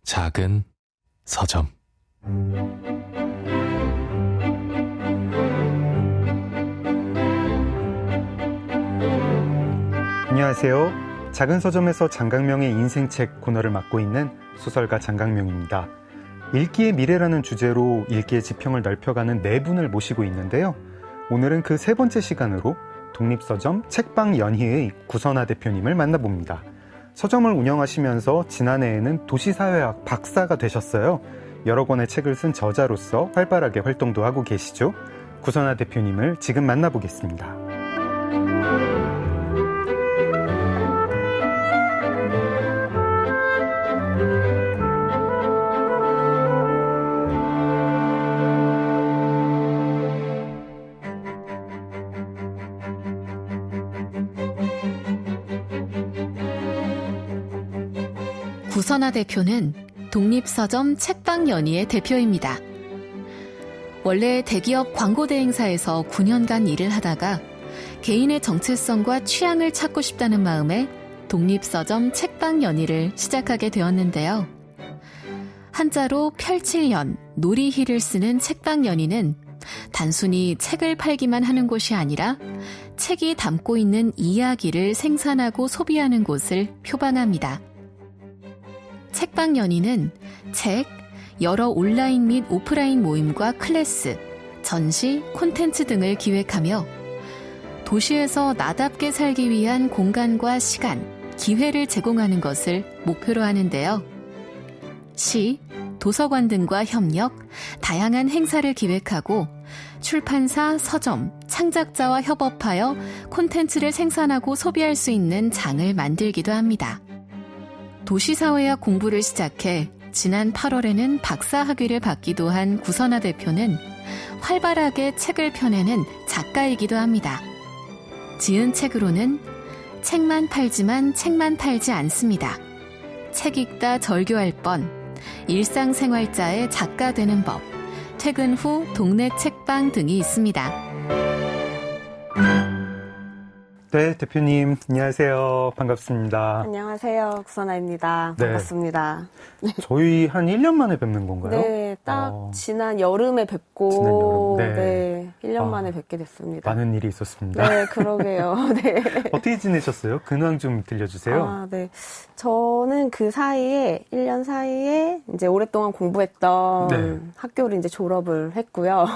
작은 서점. 안녕하세요. 작은 서점에서 장강명의 인생책 코너를 맡고 있는 소설가 장강명입니다. 읽기의 미래라는 주제로 읽기의 지평을 넓혀가는 네 분을 모시고 있는데요. 오늘은 그 세 번째 시간으로 독립서점 책방연희의 구선아 대표님을 만나봅니다. 서점을 운영하시면서 지난해에는 도시사회학 박사가 되셨어요. 여러 권의 책을 쓴 저자로서 활발하게 활동도 하고 계시죠. 구선아 대표님을 지금 만나보겠습니다. 구선아 대표는 독립서점 책방연희의 대표입니다. 원래 대기업 광고대행사에서 9년간 일을 하다가 개인의 정체성과 취향을 찾고 싶다는 마음에 독립서점 책방연희를 시작하게 되었는데요. 한자로 펼칠연, 놀이희를 쓰는 책방연희는 단순히 책을 팔기만 하는 곳이 아니라 책이 담고 있는 이야기를 생산하고 소비하는 곳을 표방합니다. 책방연희는 책, 여러 온라인 및 오프라인 모임과 클래스, 전시, 콘텐츠 등을 기획하며 도시에서 나답게 살기 위한 공간과 시간, 기회를 제공하는 것을 목표로 하는데요. 시, 도서관 등과 협력, 다양한 행사를 기획하고 출판사, 서점, 창작자와 협업하여 콘텐츠를 생산하고 소비할 수 있는 장을 만들기도 합니다. 도시사회학 공부를 시작해 지난 8월에는 박사 학위를 받기도 한 구선아 대표는 활발하게 책을 펴내는 작가이기도 합니다. 지은 책으로는 책만 팔지만 책만 팔지 않습니다. 책 읽다 절교할 뻔, 일상생활자의 작가 되는 법, 퇴근 후 동네 책방 등이 있습니다. 네, 대표님 안녕하세요. 반갑습니다. 안녕하세요. 구선아입니다. 네. 반갑습니다. 저희 한 1년 만에 뵙는 건가요? 네, 딱 지난 여름에 뵙고 지난 여름, 네, 1년 만에 뵙게 됐습니다. 많은 일이 있었습니다. 네, 그러게요. 네. 어떻게 지내셨어요? 근황 좀 들려주세요. 아, 네. 저는 그 사이에 1년 사이에 이제 오랫동안 공부했던 네. 학교를 이제 졸업을 했고요.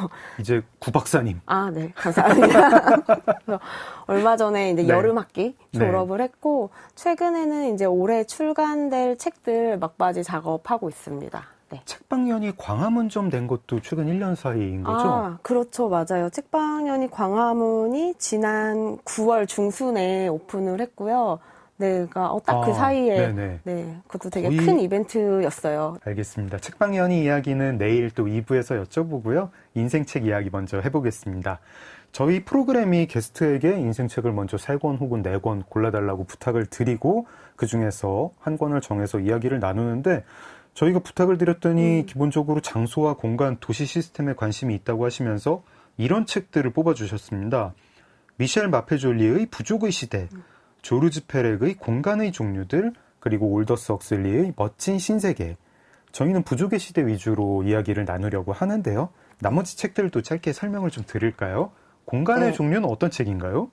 이제 구박사님. 아, 네. 감사합니다. 그래서 얼마 전에 이제 네. 여름 학기 졸업을 네. 했고 최근에는 이제 올해 출간될 책들 막바지 작업하고 있습니다. 네. 책방연이 광화문점 된 것도 최근 1년 사이인 거죠? 아, 그렇죠. 맞아요. 책방연희 광화문이 지난 9월 중순에 오픈을 했고요. 네, 그러니까 딱 그 사이에 네네. 네, 그것도 되게 거의- 큰 이벤트였어요. 알겠습니다. 책방연이 이야기는 내일 또 2부에서 여쭤보고요. 인생책 이야기 먼저 해보겠습니다. 저희 프로그램이 게스트에게 인생책을 먼저 3권 혹은 4권 골라달라고 부탁을 드리고 그중에서 한 권을 정해서 이야기를 나누는데 저희가 부탁을 드렸더니 기본적으로 장소와 공간, 도시 시스템에 관심이 있다고 하시면서 이런 책들을 뽑아주셨습니다. 미셸 마페졸리의 부족의 시대, 조르즈 페렉의 공간의 종류들, 그리고 올더스 억슬리의 멋진 신세계. 저희는 부족의 시대 위주로 이야기를 나누려고 하는데요. 나머지 책들도 짧게 설명을 좀 드릴까요? 공간의 네. 종류는 어떤 책인가요?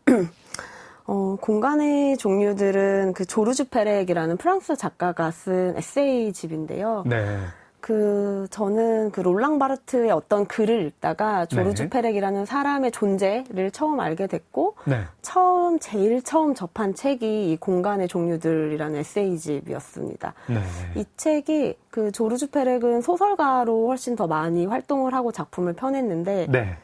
공간의 종류들은 그 조르주 페렉이라는 프랑스 작가가 쓴 에세이집인데요. 네. 저는 그 롤랑 바르트의 어떤 글을 읽다가 조르주 네. 페렉이라는 사람의 존재를 처음 알게 됐고, 네. 제일 처음 접한 책이 이 공간의 종류들이라는 에세이집이었습니다. 네. 이 책이 그 조르주 페렉은 소설가로 훨씬 더 많이 활동을 하고 작품을 펴냈는데, 네.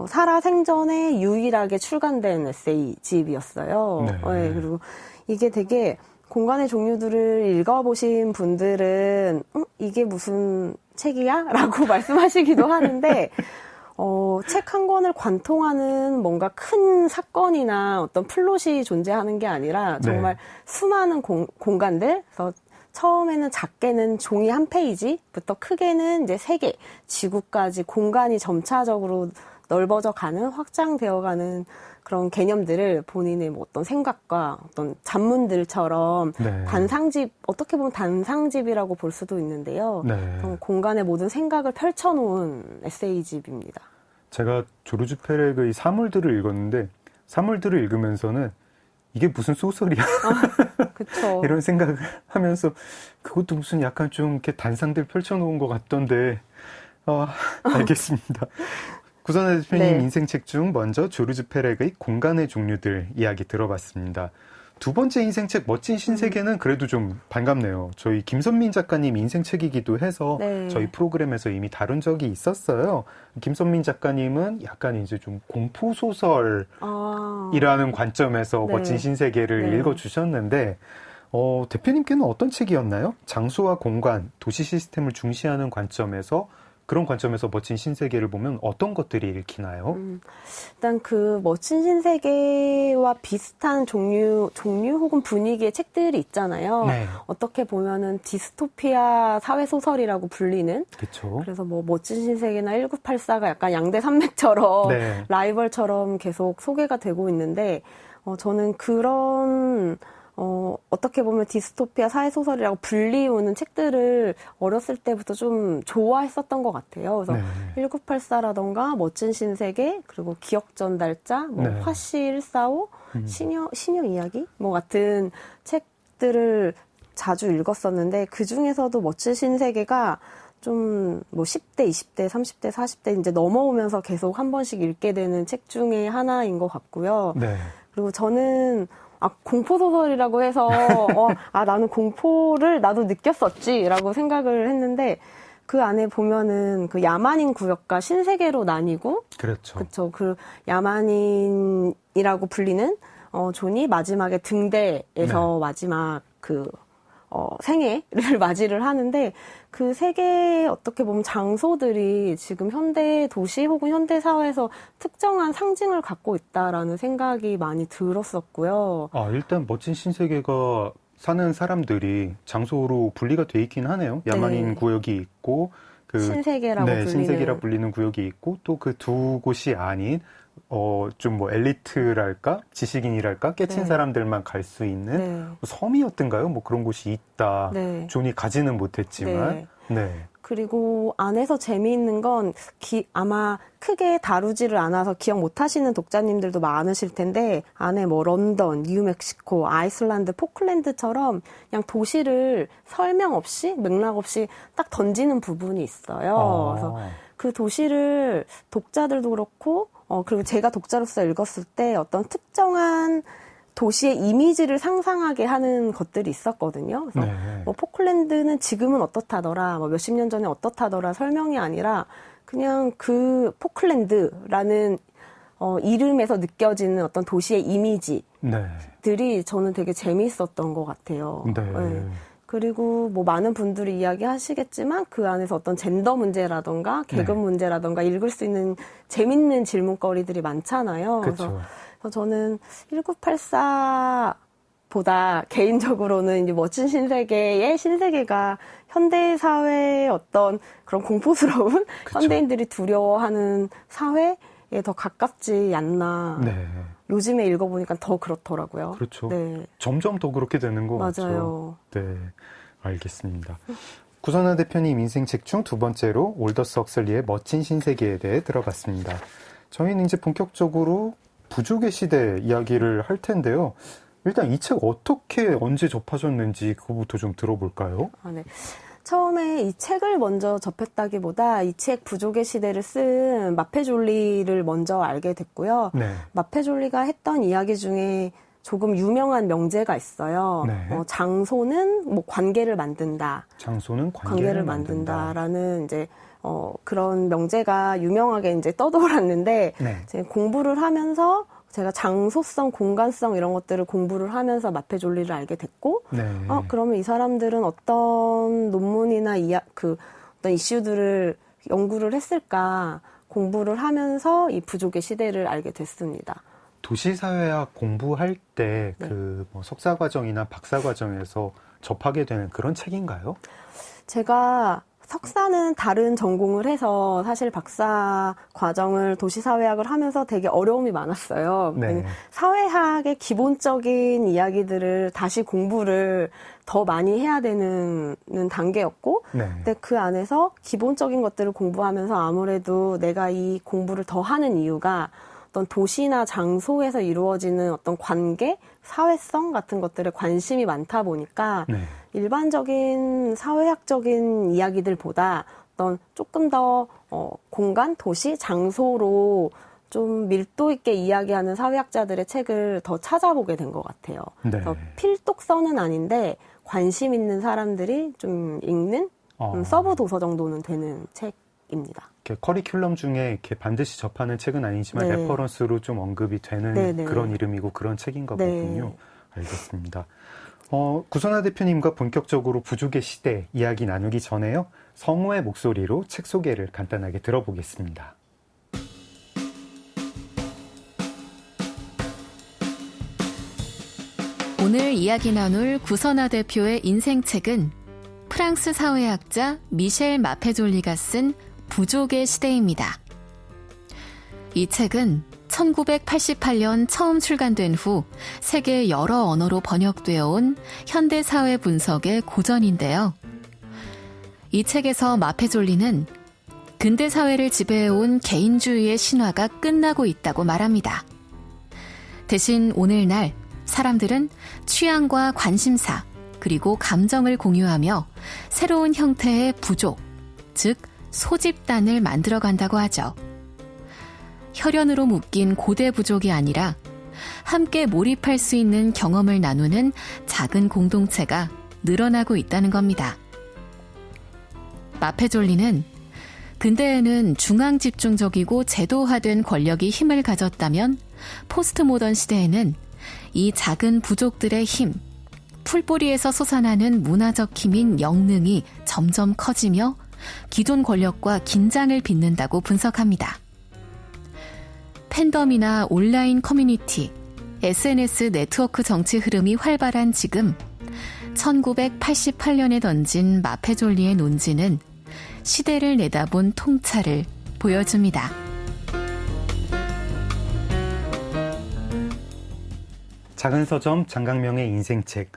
살아 생전에 유일하게 출간된 에세이집이었어요. 네. 그리고 이게 되게 공간의 종류들을 읽어보신 분들은 이게 무슨 책이야? 라고 말씀하시기도 하는데 책 한 권을 관통하는 뭔가 큰 사건이나 어떤 플롯이 존재하는 게 아니라 정말 네. 수많은 공간들, 그래서 처음에는 작게는 종이 한 페이지부터 크게는 이제 세계, 지구까지 공간이 점차적으로 넓어져 가는, 확장되어 가는 그런 개념들을 본인의 뭐 어떤 생각과 어떤 잡문들처럼 네. 단상집, 어떻게 보면 단상집이라고 볼 수도 있는데요. 네. 그런 공간의 모든 생각을 펼쳐놓은 에세이집입니다. 제가 조르주 페렉의 사물들을 읽었는데 사물들을 읽으면서는 이게 무슨 소설이야? 그쵸. 이런 생각을 하면서 그것도 무슨 약간 좀 이렇게 단상들 펼쳐놓은 것 같던데 알겠습니다. 구선아 대표님 네. 인생책 중 먼저 조르주 페렉의 공간의 종류들 이야기 들어봤습니다. 두 번째 인생책 멋진 신세계는 그래도 좀 반갑네요. 저희 김선민 작가님 인생책이기도 해서 네. 저희 프로그램에서 이미 다룬 적이 있었어요. 김선민 작가님은 약간 이제 좀 공포소설이라는 관점에서 네. 멋진 신세계를 네. 읽어주셨는데 대표님께는 어떤 책이었나요? 장소와 공간, 도시 시스템을 중시하는 관점에서 그런 관점에서 멋진 신세계를 보면 어떤 것들이 읽히나요? 일단 그 멋진 신세계와 비슷한 종류 혹은 분위기의 책들이 있잖아요. 네. 어떻게 보면은 디스토피아 사회소설이라고 불리는. 그렇죠. 그래서 뭐 멋진 신세계나 1984가 약간 양대 산맥처럼 네. 라이벌처럼 계속 소개가 되고 있는데, 저는 그런 어떻게 보면 디스토피아 사회소설이라고 불리우는 책들을 어렸을 때부터 좀 좋아했었던 것 같아요. 그래서 네. 1984라던가 멋진 신세계, 그리고 기억전달자, 뭐 네. 화씨 145, 시녀 이야기? 뭐 같은 책들을 자주 읽었었는데, 그 중에서도 멋진 신세계가 좀 뭐 10대, 20대, 30대, 40대 이제 넘어오면서 계속 한 번씩 읽게 되는 책 중에 하나인 것 같고요. 네. 그리고 저는 공포소설이라고 해서, 나는 공포를 나도 느꼈었지라고 생각을 했는데, 그 안에 보면은 그 야만인 구역과 신세계로 나뉘고, 그렇죠. 그쵸. 그 야만인이라고 불리는, 존이 마지막에 등대에서 마지막 생애를 맞이를 하는데, 그 세계의 어떻게 보면 장소들이 지금 현대 도시 혹은 현대 사회에서 특정한 상징을 갖고 있다라는 생각이 많이 들었었고요. 일단 멋진 신세계가 사는 사람들이 장소로 분리가 돼 있긴 하네요. 야만인 네. 구역이 있고 신세계라고 불리는. 신세계라 불리는 구역이 있고 또 그 두 곳이 아닌 좀 뭐 엘리트랄까 지식인이랄까 깨친 네. 사람들만 갈 수 있는 네. 섬이었던가요? 뭐 그런 곳이 있다. 네. 존이 가지는 못했지만. 네. 그리고 안에서 재미있는 건 아마 크게 다루지를 않아서 기억 못 하시는 독자님들도 많으실 텐데, 안에 뭐 런던, 뉴멕시코, 아이슬란드, 포클랜드처럼 그냥 도시를 설명 없이 맥락 없이 딱 던지는 부분이 있어요. 그래서 그 도시를 독자들도 그렇고 그리고 제가 독자로서 읽었을 때 어떤 특정한 도시의 이미지를 상상하게 하는 것들이 있었거든요. 그래서 뭐 포클랜드는 지금은 어떻다더라, 뭐 몇십 년 전에 어떻다더라 설명이 아니라 그냥 그 포클랜드라는 이름에서 느껴지는 어떤 도시의 이미지들이 저는 되게 재미있었던 것 같아요. 네. 그리고 뭐 많은 분들이 이야기하시겠지만 그 안에서 어떤 젠더 문제라던가 계급 문제라던가 읽을 수 있는 재밌는 질문거리들이 많잖아요. 그렇죠. 그래서 저는 1984보다 개인적으로는 이제 멋진 신세계의 신세계가 현대 사회의 어떤 그런 공포스러운 그쵸. 현대인들이 두려워하는 사회에 더 가깝지 않나. 네. 요즘에 읽어보니까 더 그렇더라고요. 그렇죠. 네. 점점 더 그렇게 되는 것 같죠. 맞아요. 네, 알겠습니다. 구선아 대표님 인생책 중 두 번째로 올더스 헉슬리의 멋진 신세계에 대해 들어봤습니다. 저희는 이제 본격적으로 부족의 시대 이야기를 할 텐데요. 일단 이 책 어떻게 언제 접하셨는지 그거부터 좀 들어볼까요? 네. 처음에 이 책을 먼저 접했다기보다 이 책 부족의 시대를 쓴 마페졸리를 먼저 알게 됐고요. 네. 마페졸리가 했던 이야기 중에 조금 유명한 명제가 있어요. 네. 장소는 뭐 관계를 만든다. 장소는 관계를 만든다라는 이제 그런 명제가 유명하게 이제 떠돌았는데 네. 제가 공부를 하면서 제가 장소성, 공간성 이런 것들을 공부를 하면서 마페졸리를 알게 됐고, 네. 그러면 이 사람들은 어떤 논문이나 어떤 이슈들을 연구를 했을까 공부를 하면서 이 부족의 시대를 알게 됐습니다. 도시사회학 공부할 때 그 뭐 석사과정이나 박사과정에서 접하게 되는 그런 책인가요? 제가 석사는 다른 전공을 해서 사실 박사 과정을 도시사회학을 하면서 되게 어려움이 많았어요. 네. 사회학의 기본적인 이야기들을 다시 공부를 더 많이 해야 되는 단계였고, 네. 근데 그 안에서 기본적인 것들을 공부하면서 아무래도 내가 이 공부를 더 하는 이유가 어떤 도시나 장소에서 이루어지는 어떤 관계, 사회성 같은 것들에 관심이 많다 보니까 네. 일반적인 사회학적인 이야기들보다 어떤 조금 더 공간, 도시, 장소로 좀 밀도 있게 이야기하는 사회학자들의 책을 더 찾아보게 된 것 같아요. 네. 그래서 필독서는 아닌데 관심 있는 사람들이 좀 읽는 서브 도서 정도는 되는 책입니다. 이렇게 커리큘럼 중에 이렇게 반드시 접하는 책은 아니지만 네. 레퍼런스로 좀 언급이 되는 네. 그런 이름이고 그런 책인가 네. 보군요. 알겠습니다. 구선아 대표님과 본격적으로 부족의 시대 이야기 나누기 전에요. 성우의 목소리로 책 소개를 간단하게 들어보겠습니다. 오늘 이야기 나눌 구선아 대표의 인생책은 프랑스 사회학자 미셸 마페졸리가 쓴 부족의 시대입니다. 이 책은 1988년 처음 출간된 후 세계 여러 언어로 번역되어 온 현대사회 분석의 고전인데요. 이 책에서 마페졸리는 근대 사회를 지배해온 개인주의의 신화가 끝나고 있다고 말합니다. 대신 오늘날 사람들은 취향과 관심사, 그리고 감정을 공유하며 새로운 형태의 부족, 즉 소집단을 만들어간다고 하죠. 혈연으로 묶인 고대 부족이 아니라 함께 몰입할 수 있는 경험을 나누는 작은 공동체가 늘어나고 있다는 겁니다. 마페졸리는 근대에는 중앙집중적이고 제도화된 권력이 힘을 가졌다면 포스트 모던 시대에는 이 작은 부족들의 힘, 풀뿌리에서 솟아나는 문화적 힘인 영능이 점점 커지며 기존 권력과 긴장을 빚는다고 분석합니다. 팬덤이나 온라인 커뮤니티, SNS 네트워크 정치 흐름이 활발한 지금 1988년에 던진 마페졸리의 논지는 시대를 내다본 통찰을 보여줍니다. 작은 서점 장강명의 인생책,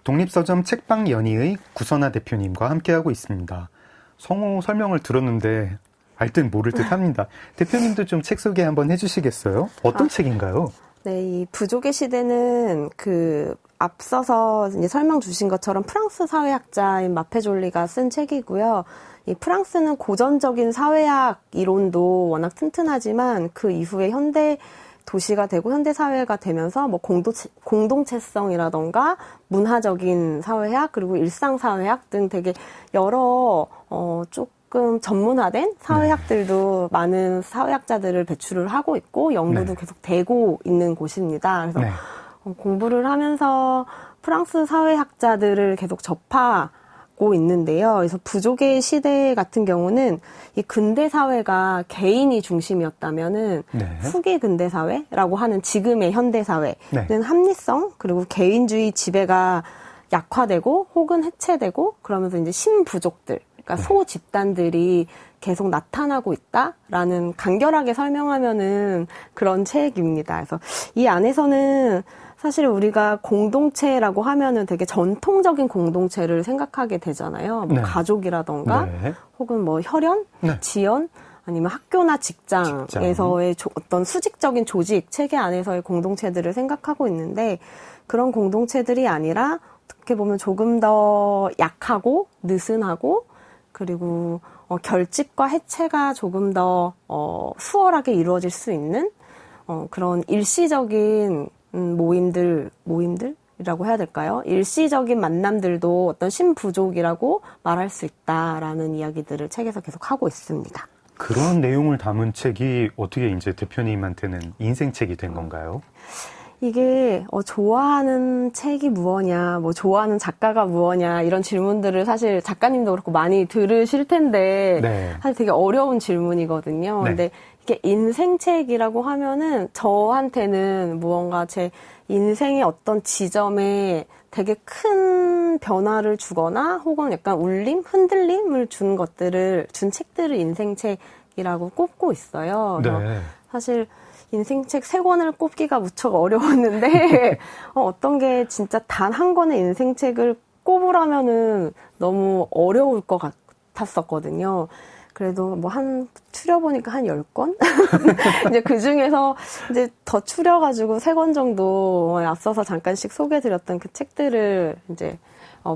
독립서점 책방 연의의 구선아 대표님과 함께하고 있습니다. 성우 설명을 들었는데 알 듯 모를 듯 합니다. 대표님도 좀 책 소개 한번 해주시겠어요? 어떤 책인가요? 네, 이 부족의 시대는 앞서서 이제 설명 주신 것처럼 프랑스 사회학자인 마페졸리가 쓴 책이고요. 이 프랑스는 고전적인 사회학 이론도 워낙 튼튼하지만 그 이후에 현대 도시가 되고 현대 사회가 되면서 뭐 공동체성이라던가 문화적인 사회학 그리고 일상 사회학 등 되게 여러 조금 전문화된 사회학들도 많은 사회학자들을 배출을 하고 있고 연구도 계속 되고 있는 곳입니다. 그래서 공부를 하면서 프랑스 사회학자들을 계속 접하고 있는데요. 그래서 부족의 시대 같은 경우는 이 근대 사회가 개인이 중심이었다면은 후기 근대 사회라고 하는 지금의 현대 사회는 합리성 그리고 개인주의 지배가 약화되고 혹은 해체되고 그러면서 이제 신부족들 그러니까 소집단들이 계속 나타나고 있다라는 간결하게 설명하면은 그런 책입니다. 그래서 이 안에서는 사실 우리가 공동체라고 하면은 되게 전통적인 공동체를 생각하게 되잖아요. 뭐 가족이라던가 혹은 뭐 혈연, 지연, 아니면 학교나 직장에서의 어떤 수직적인 조직, 체계 안에서의 공동체들을 생각하고 있는데 그런 공동체들이 아니라 어떻게 보면 조금 더 약하고 느슨하고 그리고 결집과 해체가 조금 더 수월하게 이루어질 수 있는 그런 일시적인 모임들이라고 해야 될까요? 일시적인 만남들도 어떤 신부족이라고 말할 수 있다라는 이야기들을 책에서 계속 하고 있습니다. 그런 내용을 담은 책이 어떻게 이제 대표님한테는 인생책이 된 건가요? 이게 좋아하는 책이 무엇냐, 뭐 좋아하는 작가가 무엇냐 이런 질문들을 사실 작가님도 그렇고 많이 들으실 텐데 사실 되게 어려운 질문이거든요. 근데 이게 인생책이라고 하면은 저한테는 무언가 제 인생의 어떤 지점에 되게 큰 변화를 주거나 혹은 약간 울림, 흔들림을 준 책들을 인생책이라고 꼽고 있어요. 그래서 네. 사실 인생책 3권을 꼽기가 무척 어려웠는데 어떤 게 진짜 단 한 권의 인생책을 꼽으라면은 너무 어려울 것 같았었거든요. 그래도 뭐 추려보니까 한 10권? 이제 그 중에서 이제 더 추려가지고 3권 정도 앞서서 잠깐씩 소개해드렸던 그 책들을 이제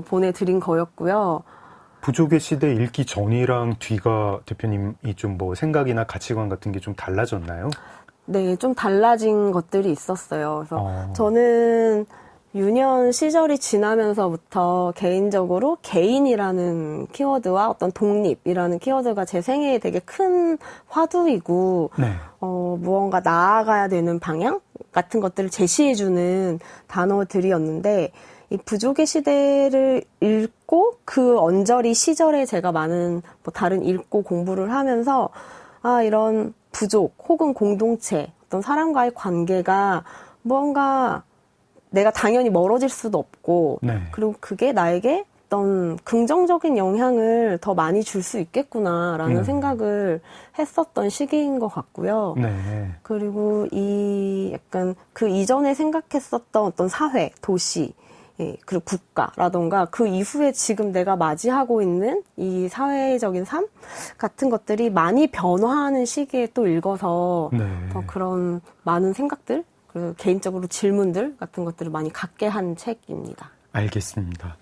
보내드린 거였고요. 부족의 시대 읽기 전이랑 뒤가 대표님이 좀 뭐 생각이나 가치관 같은 게 좀 달라졌나요? 네, 좀 달라진 것들이 있었어요. 그래서 저는 유년 시절이 지나면서부터 개인적으로 개인이라는 키워드와 어떤 독립이라는 키워드가 제 생애에 되게 큰 화두이고, 네. 무언가 나아가야 되는 방향 같은 것들을 제시해주는 단어들이었는데, 이 부족의 시대를 읽고 그 언저리 시절에 제가 많은 뭐 다른 읽고 공부를 하면서, 이런 부족 혹은 공동체, 어떤 사람과의 관계가 뭔가 내가 당연히 멀어질 수도 없고, 네. 그리고 그게 나에게 어떤 긍정적인 영향을 더 많이 줄 수 있겠구나라는 생각을 했었던 시기인 것 같고요. 네. 그리고 약간 그 이전에 생각했었던 어떤 사회, 도시, 그리고 국가라던가 그 이후에 지금 내가 맞이하고 있는 이 사회적인 삶 같은 것들이 많이 변화하는 시기에 또 읽어서 네. 더 그런 많은 생각들, 그리고 개인적으로 질문들 같은 것들을 많이 갖게 한 책입니다. 알겠습니다.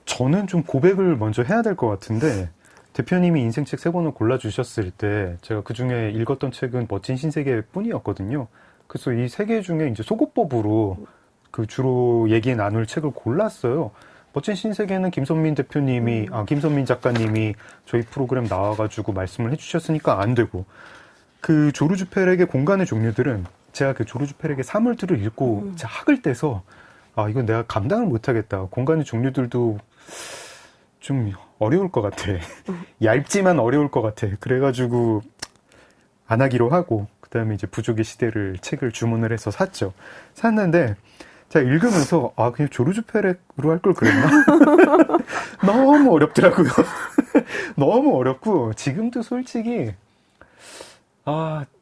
저는 좀 고백을 먼저 해야 될 것 같은데, 대표님이 인생책 3권을 골라주셨을 때 제가 그중에 읽었던 책은 멋진 신세계 뿐이었거든요. 그래서 이 3개 중에 이제 소거법으로 그 주로 얘기 나눌 책을 골랐어요. 멋진 신세계는 김선민 대표님이, 김선민 작가님이 저희 프로그램 나와가지고 말씀을 해주셨으니까 안 되고, 그 조르주 페렉의 공간의 종류들은 제가 그 조르주 페렉의 사물들을 읽고 학을 떼서 이건 내가 감당을 못하겠다. 공간의 종류들도 좀 어려울 것 같아. 얇지만 어려울 것 같아. 그래가지고 안 하기로 하고, 그 다음에 이제 부족의 시대를 책을 주문을 해서 샀는데 제가 읽으면서 그냥 조르주 페렉으로 할 걸 그랬나? 너무 어렵더라고요. 너무 어렵고, 지금도 솔직히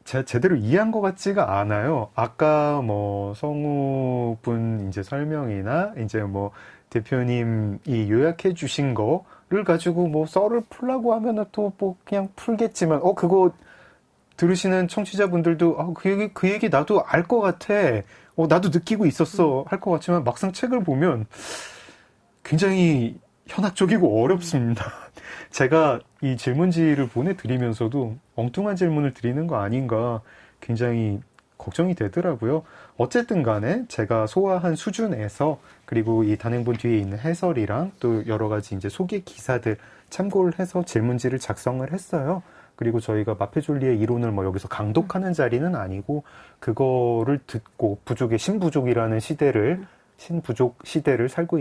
제가 제대로 이해한 것 같지가 않아요. 아까 뭐 성우분 이제 설명이나 이제 뭐 대표님이 요약해 주신 거를 가지고 뭐 썰을 풀라고 하면은 또 뭐 그냥 풀겠지만, 그거 들으시는 청취자분들도 그 얘기 나도 알 것 같아. 나도 느끼고 있었어. 할 것 같지만 막상 책을 보면 굉장히 현학적이고 어렵습니다. 제가 이 질문지를 보내드리면서도 엉뚱한 질문을 드리는 거 아닌가 굉장히 걱정이 되더라고요. 어쨌든 간에 제가 소화한 수준에서, 그리고 이 단행본 뒤에 있는 해설이랑 또 여러 가지 이제 소개 기사들 참고를 해서 질문지를 작성을 했어요. 그리고 저희가 마페졸리의 이론을 뭐 여기서 강독하는 자리는 아니고, 그거를 듣고 부족의 신부족이라는 신부족 시대를 살고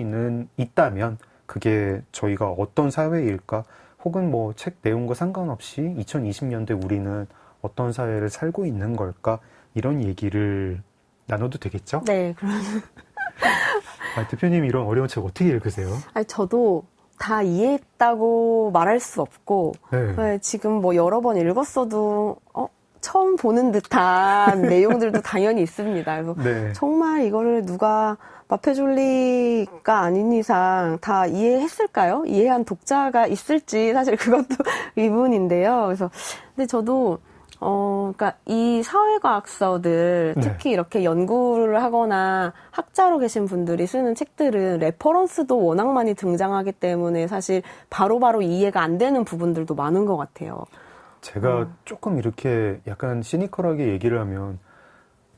있다면 그게 저희가 어떤 사회일까, 혹은 뭐 책 내용과 상관없이 2020년대 우리는 어떤 사회를 살고 있는 걸까, 이런 얘기를 나눠도 되겠죠? 네, 그러면. 대표님 이런 어려운 책 어떻게 읽으세요? 저도 다 이해했다고 말할 수 없고, 네. 지금 뭐 여러 번 읽었어도, 처음 보는 듯한 내용들도 당연히 있습니다. 그래서 네. 정말 이거를 누가 마페졸리가 아닌 이상 다 이해했을까요? 이해한 독자가 있을지 사실 그것도 의문인데요. 그래서 근데 저도 그러니까 이 사회과학서들, 특히 이렇게 연구를 하거나 학자로 계신 분들이 쓰는 책들은 레퍼런스도 워낙 많이 등장하기 때문에 사실 바로바로 이해가 안 되는 부분들도 많은 것 같아요. 제가 조금 이렇게 약간 시니컬하게 얘기를 하면,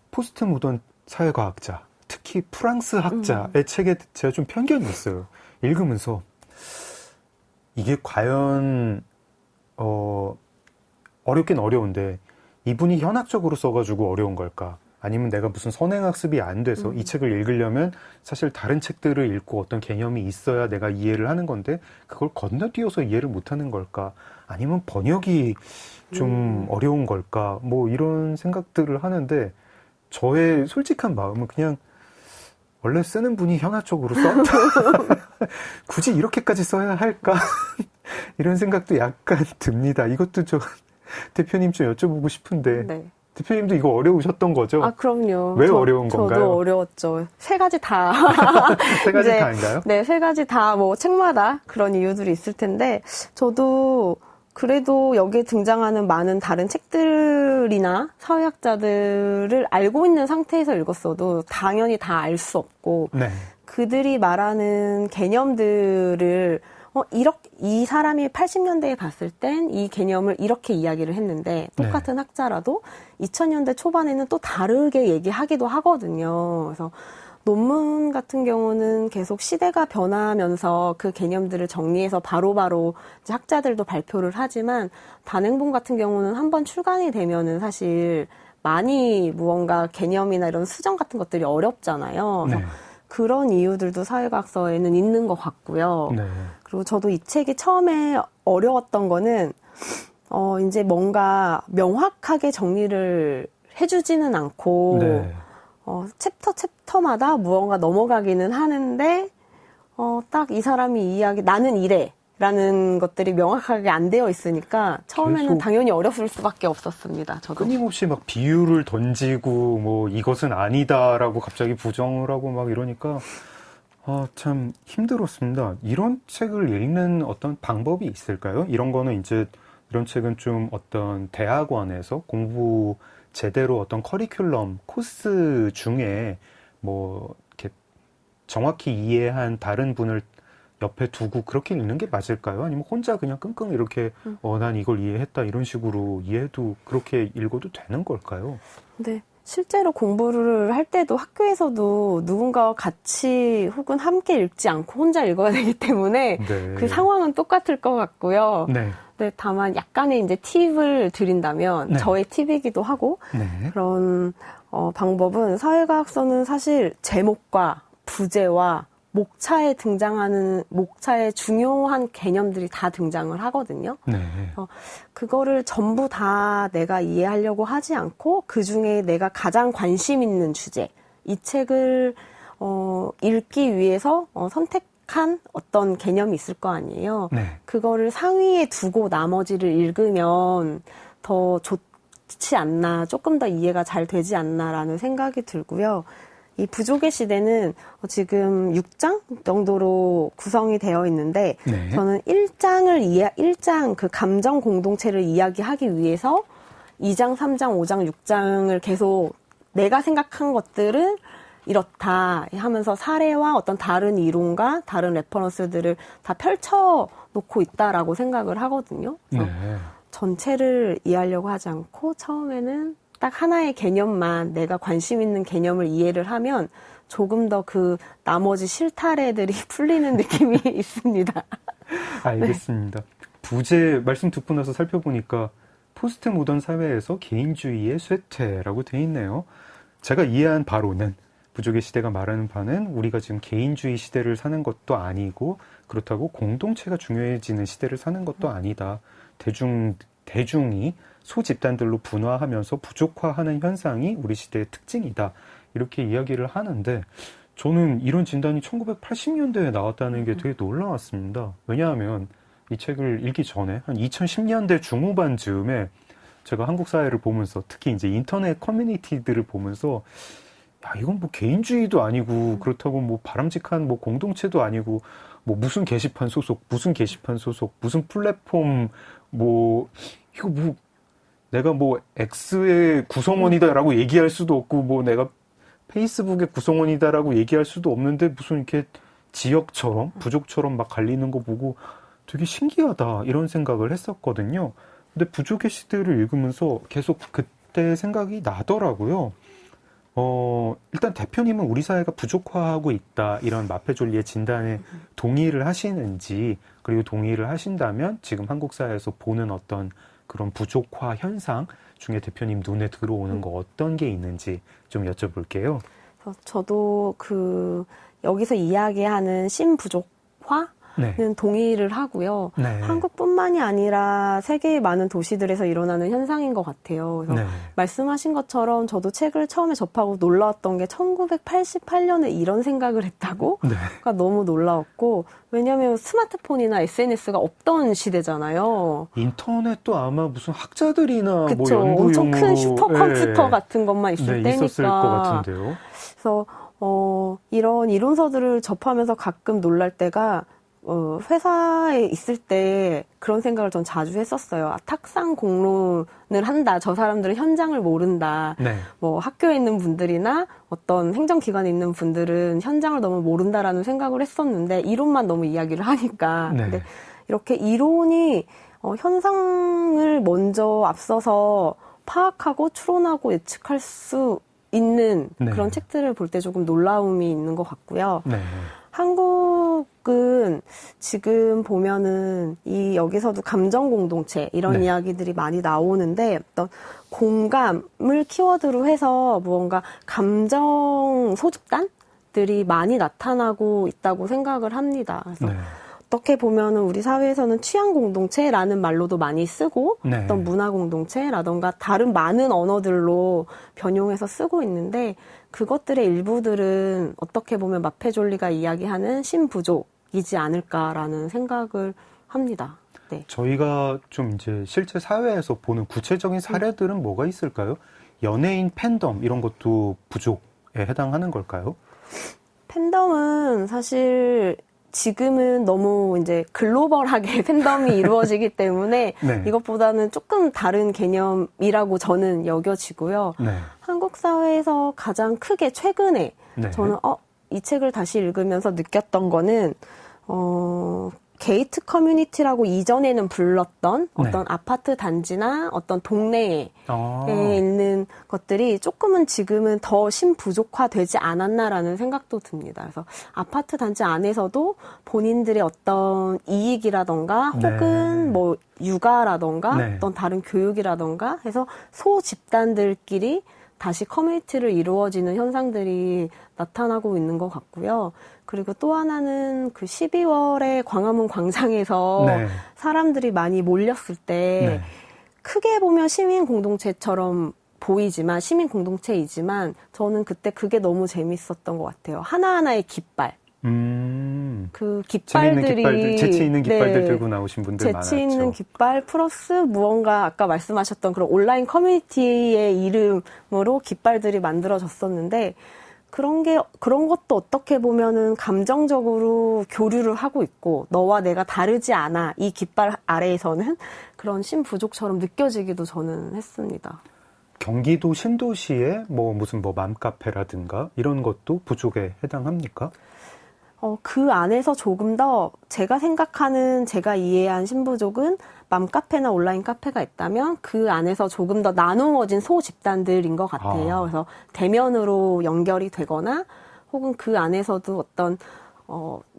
포스트 모던 사회과학자, 특히 프랑스 학자의 책에 제가 좀 편견이 있어요. 읽으면서 이게 과연 어렵긴 어려운데 이분이 현학적으로 써가지고 어려운 걸까? 아니면 내가 무슨 선행학습이 안 돼서 이 책을 읽으려면 사실 다른 책들을 읽고 어떤 개념이 있어야 내가 이해를 하는 건데 그걸 건너뛰어서 이해를 못하는 걸까? 아니면 번역이 좀 어려운 걸까? 뭐 이런 생각들을 하는데, 저의 솔직한 마음은 그냥 원래 쓰는 분이 현아적으로 썼다. 굳이 이렇게까지 써야 할까? 이런 생각도 약간 듭니다. 이것도 저 대표님 좀 여쭤보고 싶은데 네. 대표님도 이거 어려우셨던 거죠? 아, 그럼요. 왜 어려운 건가요? 저도 어려웠죠. 세 가지 다. 세 가지 이제, 다인가요? 네, 세 가지 다 뭐 책마다 그런 이유들이 있을 텐데, 저도 그래도 여기에 등장하는 많은 다른 책들이나 사회학자들을 알고 있는 상태에서 읽었어도 당연히 다 알 수 없고, 네. 그들이 말하는 개념들을 이 사람이 80년대에 봤을 땐 이 개념을 이렇게 이야기를 했는데 똑같은 학자라도 2000년대 초반에는 또 다르게 얘기하기도 하거든요. 그래서 논문 같은 경우는 계속 시대가 변하면서 그 개념들을 정리해서 바로바로 이제 학자들도 발표를 하지만 단행본 같은 경우는 한번 출간이 되면은 사실 많이 무언가 개념이나 이런 수정 같은 것들이 어렵잖아요. 그래서 네. 그런 이유들도 사회과학서에는 있는 것 같고요. 네. 그리고 저도 이 책이 처음에 어려웠던 거는 이제 뭔가 명확하게 정리를 해주지는 않고 네. 챕터마다 무언가 넘어가기는 하는데 딱 이 사람이 이야기 나는 이래 라는 것들이 명확하게 안 되어 있으니까 처음에는 계속 당연히 어렸을 수밖에 없었습니다. 저도. 끊임없이 막 비유를 던지고 뭐 이것은 아니다라고 갑자기 부정을 하고 막 이러니까 참 힘들었습니다. 이런 책을 읽는 어떤 방법이 있을까요? 이런 거는 이제 이런 책은 좀 어떤 대학원에서 공부 제대로 어떤 커리큘럼 코스 중에 뭐 이렇게 정확히 이해한 다른 분을 옆에 두고 그렇게 읽는 게 맞을까요? 아니면 혼자 그냥 끙끙 이렇게 난 이걸 이해했다 이런 식으로 이해해도 그렇게 읽어도 되는 걸까요? 네. 실제로 공부를 할 때도 학교에서도 누군가와 같이 혹은 함께 읽지 않고 혼자 읽어야 되기 때문에 네. 그 상황은 똑같을 것 같고요. 네. 네, 다만 약간의 이제 팁을 드린다면 네. 저의 팁이기도 하고 네. 그런 방법은 사회과학서는 사실 제목과 부제와 목차에 중요한 개념들이 다 등장을 하거든요. 네. 그거를 전부 다 내가 이해하려고 하지 않고 그중에 내가 가장 관심 있는 주제, 이 책을 읽기 위해서 선택한 어떤 개념이 있을 거 아니에요. 네. 그거를 상위에 두고 나머지를 읽으면 더 좋지 않나, 조금 더 이해가 잘 되지 않나라는 생각이 들고요. 이 부족의 시대는 지금 6장 정도로 구성이 되어 있는데 네. 저는 1장 그 감정 공동체를 이야기하기 위해서 2장, 3장, 5장, 6장을 계속 내가 생각한 것들은 이렇다 하면서 사례와 어떤 다른 이론과 다른 레퍼런스들을 다 펼쳐 놓고 있다라고 생각을 하거든요. 그래서 네. 전체를 이해하려고 하지 않고 처음에는 딱 하나의 개념만 내가 관심 있는 개념을 이해를 하면 조금 더 그 나머지 실타래들이 풀리는 느낌이 있습니다. 알겠습니다. 부제 말씀 듣고 나서 살펴보니까 포스트 모던 사회에서 개인주의의 쇠퇴라고 돼 있네요. 제가 이해한 바로는 부족의 시대가 말하는 바는 우리가 지금 개인주의 시대를 사는 것도 아니고 그렇다고 공동체가 중요해지는 시대를 사는 것도 아니다. 대중이 소집단들로 분화하면서 부족화하는 현상이 우리 시대의 특징이다. 이렇게 이야기를 하는데 저는 이런 진단이 1980년대에 나왔다는 게 되게 놀라웠습니다. 왜냐하면 이 책을 읽기 전에 한 2010년대 중후반 즈음에 제가 한국 사회를 보면서 특히 이제 인터넷 커뮤니티들을 보면서 야, 이건 뭐 개인주의도 아니고 그렇다고 뭐 바람직한 뭐 공동체도 아니고 뭐 무슨 게시판 소속, 무슨 플랫폼 뭐 이거 뭐 내가 뭐 X의 구성원이다라고 얘기할 수도 없고 뭐 내가 페이스북의 구성원이다라고 얘기할 수도 없는데 무슨 이렇게 지역처럼 부족처럼 막 갈리는 거 보고 되게 신기하다 이런 생각을 했었거든요. 근데 부족의 시대를 읽으면서 계속 그때 생각이 나더라고요. 일단 대표님은 우리 사회가 부족화하고 있다 이런 마페졸리의 진단에 동의를 하시는지 그리고 동의를 하신다면 지금 한국 사회에서 보는 어떤 그런 부족화 현상 중에 대표님 눈에 들어오는 거 어떤 게 있는지 좀 여쭤볼게요. 저도 여기서 이야기하는 신부족화 네. 동의를 하고요. 네. 한국뿐만이 아니라 세계의 많은 도시들에서 일어나는 현상인 것 같아요. 그래서 네. 말씀하신 것처럼 저도 책을 처음에 접하고 놀라웠던 게 1988년에 이런 생각을 했다고? 네. 가 너무 놀라웠고, 왜냐하면 스마트폰이나 SNS가 없던 시대잖아요. 인터넷도 아마 무슨 학자들이나 뭐 그쵸. 연구용으로 엄청 큰 슈퍼컴퓨터 네. 같은 것만 있을 네, 때니까. 있었을 것 같은데요. 그래서 이런 이론서들을 접하면서 가끔 놀랄 때가 회사에 있을 때 그런 생각을 전 자주 했었어요. 아, 탁상 공론을 한다. 저 사람들은 현장을 모른다. 네. 뭐 학교에 있는 분들이나 어떤 행정기관에 있는 분들은 현장을 너무 모른다라는 생각을 했었는데 이론만 너무 이야기를 하니까. 네. 근데 이렇게 이론이 현상을 먼저 앞서서 파악하고 추론하고 예측할 수 있는 네. 그런 책들을 볼 때 조금 놀라움이 있는 것 같고요. 네. 한국은 지금 보면은 여기서도 감정 공동체 이런 네. 이야기들이 많이 나오는데 어떤 공감을 키워드로 해서 무언가 감정 소집단들이 많이 나타나고 있다고 생각을 합니다. 그래서 네. 어떻게 보면은 우리 사회에서는 취향 공동체라는 말로도 많이 쓰고 네. 어떤 문화 공동체라던가 다른 많은 언어들로 변용해서 쓰고 있는데 그것들의 일부들은 어떻게 보면 마페졸리가 이야기하는 신부족이지 않을까라는 생각을 합니다. 네. 저희가 좀 이제 실제 사회에서 보는 구체적인 사례들은 뭐가 있을까요? 연예인 팬덤 이런 것도 부족에 해당하는 걸까요? 팬덤은 사실 지금은 너무 이제 글로벌하게 팬덤이 이루어지기 때문에 네. 이것보다는 조금 다른 개념이라고 저는 여겨지고요. 네. 한국 사회에서 가장 크게 최근에 네. 저는 이 책을 다시 읽으면서 느꼈던 거는 게이트 커뮤니티라고 이전에는 불렀던 어떤 아파트 단지나 어떤 동네에 있는 것들이 조금은 지금은 더 신부족화되지 않았나라는 생각도 듭니다. 그래서 아파트 단지 안에서도 본인들의 어떤 이익이라던가 혹은 뭐 육아라던가 어떤 다른 교육이라던가 해서 소 집단들끼리 다시 커뮤니티를 이루어지는 현상들이 나타나고 있는 것 같고요. 그리고 또 하나는 그 12월에 광화문 광장에서 사람들이 많이 몰렸을 때 크게 보면 시민 공동체처럼 보이지만 시민 공동체이지만 저는 그때 그게 너무 재밌었던 것 같아요. 하나하나의 깃발. 그 깃발들이 재치 있는 깃발들 들고 나오신 분들 많았죠. 재치 있는 깃발 플러스 무언가 아까 말씀하셨던 그런 온라인 커뮤니티의 이름으로 깃발들이 만들어졌었는데 그런 것도 어떻게 보면은 감정적으로 교류를 하고 있고 너와 내가 다르지 않아 이 깃발 아래에서는 그런 신부족처럼 느껴지기도 저는 했습니다. 경기도 신도시에 무슨 맘카페라든가 이런 것도 부족에 해당합니까? 그 안에서 조금 더 제가 생각하는 제가 이해한 신부족은 맘카페나 온라인 카페가 있다면 그 안에서 조금 더 나누어진 소집단들인 것 같아요. 그래서 대면으로 연결이 되거나 혹은 그 안에서도 어떤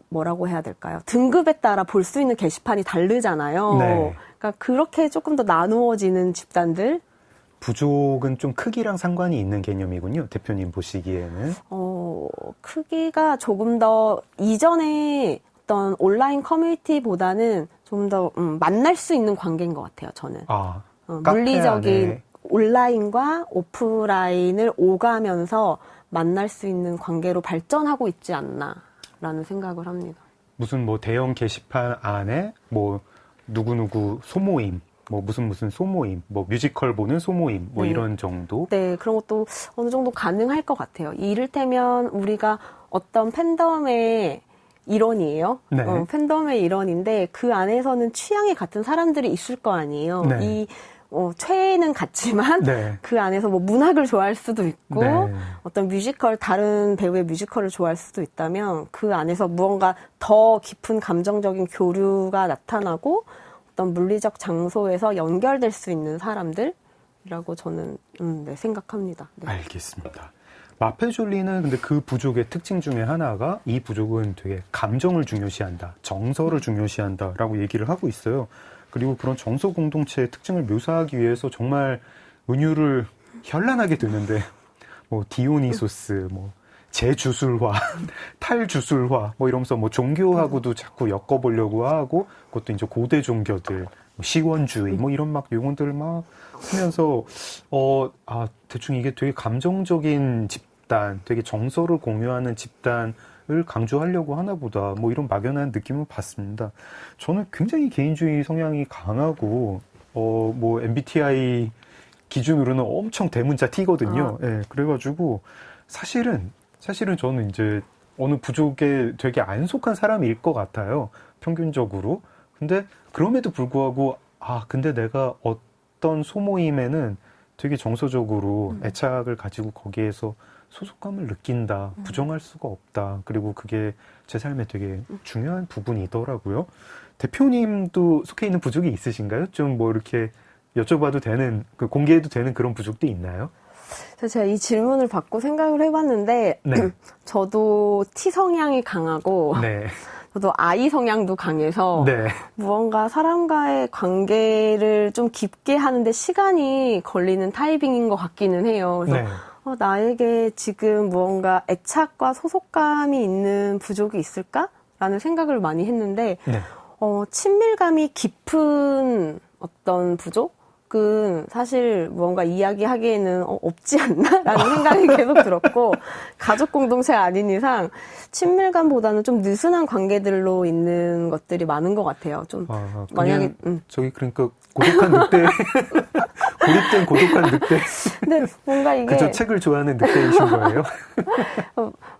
뭐라고 해야 될까요? 등급에 따라 볼 수 있는 게시판이 다르잖아요. 그러니까 그렇게 조금 더 나누어지는 집단들. 부족은 좀 크기랑 상관이 있는 개념이군요. 대표님 보시기에는. 크기가 조금 더 이전에 어떤 온라인 커뮤니티보다는 좀 더 만날 수 있는 관계인 것 같아요. 저는. 물리적인 온라인과 오프라인을 오가면서 만날 수 있는 관계로 발전하고 있지 않나라는 생각을 합니다. 무슨 대형 게시판 안에 누구누구 소모임. 무슨 소모임, 뮤지컬 보는 소모임, 이런 정도? 네, 그런 것도 어느 정도 가능할 것 같아요. 이를테면 우리가 어떤 팬덤의 일원이에요. 팬덤의 일원인데 그 안에서는 취향이 같은 사람들이 있을 거 아니에요. 최애는 같지만 그 안에서 문학을 좋아할 수도 있고 어떤 다른 배우의 뮤지컬을 좋아할 수도 있다면 그 안에서 무언가 더 깊은 감정적인 교류가 나타나고 어떤 물리적 장소에서 연결될 수 있는 사람들이라고 저는 생각합니다. 네. 알겠습니다. 마페졸리는 근데 그 부족의 특징 중에 하나가 이 부족은 되게 감정을 중요시한다, 정서를 중요시한다라고 얘기를 하고 있어요. 그리고 그런 정서 공동체의 특징을 묘사하기 위해서 정말 은유를 현란하게 드는데 디오니소스, 재주술화, 탈주술화, 뭐 이러면서 뭐 종교하고도 자꾸 엮어보려고 하고, 그것도 이제 고대 종교들, 뭐 시원주의, 뭐 이런 막 용어들 막 하면서, 대충 이게 되게 감정적인 집단, 되게 정서를 공유하는 집단을 강조하려고 하나 보다, 뭐 이런 막연한 느낌을 받습니다. 저는 굉장히 개인주의 성향이 강하고, 뭐 MBTI 기준으로는 엄청 대문자 T거든요. 예, 그래가지고, 사실은 저는 이제 어느 부족에 되게 안 속한 사람일 것 같아요. 평균적으로. 근데 그럼에도 불구하고, 근데 내가 어떤 소모임에는 되게 정서적으로 애착을 가지고 거기에서 소속감을 느낀다. 부정할 수가 없다. 그리고 그게 제 삶에 되게 중요한 부분이더라고요. 대표님도 속해 있는 부족이 있으신가요? 좀 뭐 이렇게 여쭤봐도 되는, 공개해도 되는 그런 부족도 있나요? 제가 이 질문을 받고 생각을 해봤는데, 네. 저도 T 성향이 강하고, 네. 저도 I 성향도 강해서, 네. 무언가 사람과의 관계를 좀 깊게 하는데 시간이 걸리는 타입인 것 같기는 해요. 그래서 네. 나에게 지금 무언가 애착과 소속감이 있는 부족이 있을까라는 생각을 많이 했는데, 네. 친밀감이 깊은 어떤 부족은 사실 무언가 이야기하기에는 없지 않나라는 생각이 계속 들었고, 가족 공동체 아닌 이상 친밀감보다는 좀 느슨한 관계들로 있는 것들이 많은 것 같아요. 좀 만약에 저기 그러니까 고독한 늑대 고립된 고독한 늑대. 근데 뭔가 이게 그저 책을 좋아하는 늑대이신 거예요?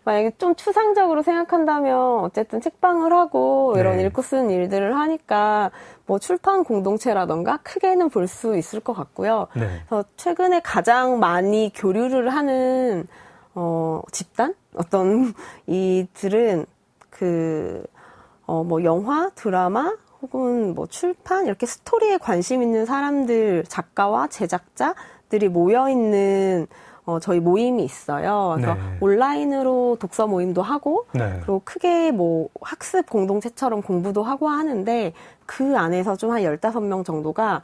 만약에 좀 추상적으로 생각한다면 어쨌든 책방을 하고 이런 네. 읽고 쓰는 일들을 하니까 뭐 출판 공동체라던가 크게는 볼 수 있을 것 같고요. 네. 그래서 최근에 가장 많이 교류를 하는 집단 어떤 이들은 뭐 영화, 드라마 혹은 뭐 출판 이렇게 스토리에 관심 있는 사람들, 작가와 제작자들이 모여 있는 저희 모임이 있어요. 그래서 네. 온라인으로 독서 모임도 하고, 네. 그리고 크게 뭐 학습 공동체처럼 공부도 하고 하는데, 그 안에서 좀 한 15명 정도가,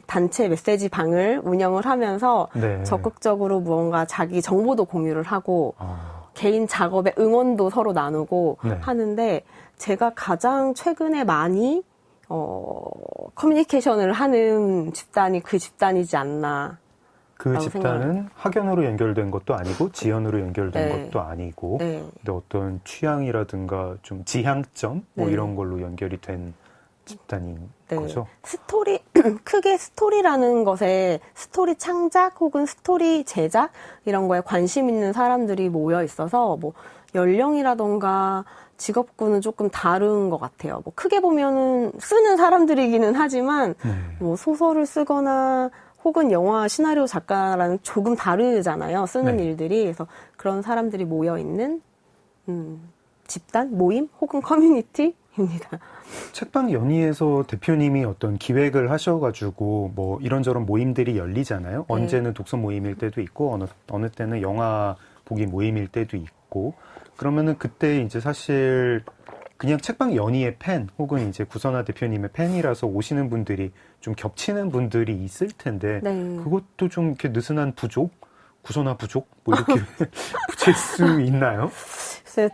단체 메시지 방을 운영을 하면서 네. 적극적으로 무언가 자기 정보도 공유를 하고, 개인 작업에 응원도 서로 나누고 네. 하는데, 제가 가장 최근에 많이, 커뮤니케이션을 하는 집단이 그 집단이지 않나. 그 집단은 학연으로 연결된 것도 아니고 지연으로 연결된 네. 것도 아니고 네. 근데 어떤 취향이라든가 좀 지향점 뭐 네. 이런 걸로 연결이 된 집단인 네. 거죠. 크게 스토리라는 것에 스토리 창작 혹은 스토리 제작 이런 거에 관심 있는 사람들이 모여 있어서 뭐 연령이라던가 직업군은 조금 다른 것 같아요. 뭐 크게 보면은 쓰는 사람들이기는 하지만 뭐 소설을 쓰거나 혹은 영화 시나리오 작가라는 조금 다르잖아요. 쓰는 네. 일들이. 그래서 그런 사람들이 모여 있는 집단, 모임 혹은 커뮤니티입니다. 책방 연의에서 대표님이 어떤 기획을 하셔가지고 뭐 이런저런 모임들이 열리잖아요. 네. 언제는 독서 모임일 때도 있고 어느 때는 영화 보기 모임일 때도 있고 그러면은 그때 이제 사실 그냥 책방 연의의 팬 혹은 이제 구선아 대표님의 팬이라서 오시는 분들이 좀 겹치는 분들이 있을 텐데 네. 그것도 좀 이렇게 느슨한 부족, 구선아 부족 뭐 이렇게 붙일 수 있나요? 글쎄,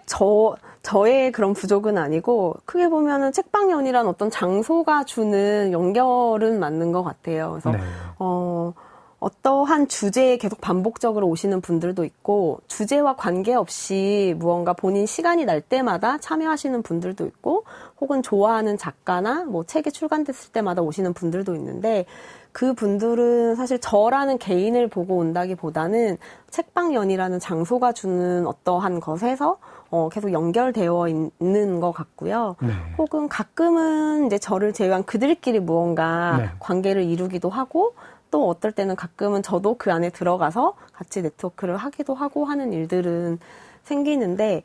저의 그런 부족은 아니고 크게 보면은 책방연이란 어떤 장소가 주는 연결은 맞는 것 같아요. 그래서 네. 어떠한 주제에 계속 반복적으로 오시는 분들도 있고 주제와 관계없이 무언가 본인 시간이 날 때마다 참여하시는 분들도 있고 혹은 좋아하는 작가나 뭐 책이 출간됐을 때마다 오시는 분들도 있는데 그 분들은 사실 저라는 개인을 보고 온다기보다는 책방연이라는 장소가 주는 어떠한 것에서 계속 연결되어 있는 것 같고요. 네. 혹은 가끔은 이제 저를 제외한 그들끼리 무언가 네. 관계를 이루기도 하고 또 어떨 때는 가끔은 저도 그 안에 들어가서 같이 네트워크를 하기도 하고 하는 일들은 생기는데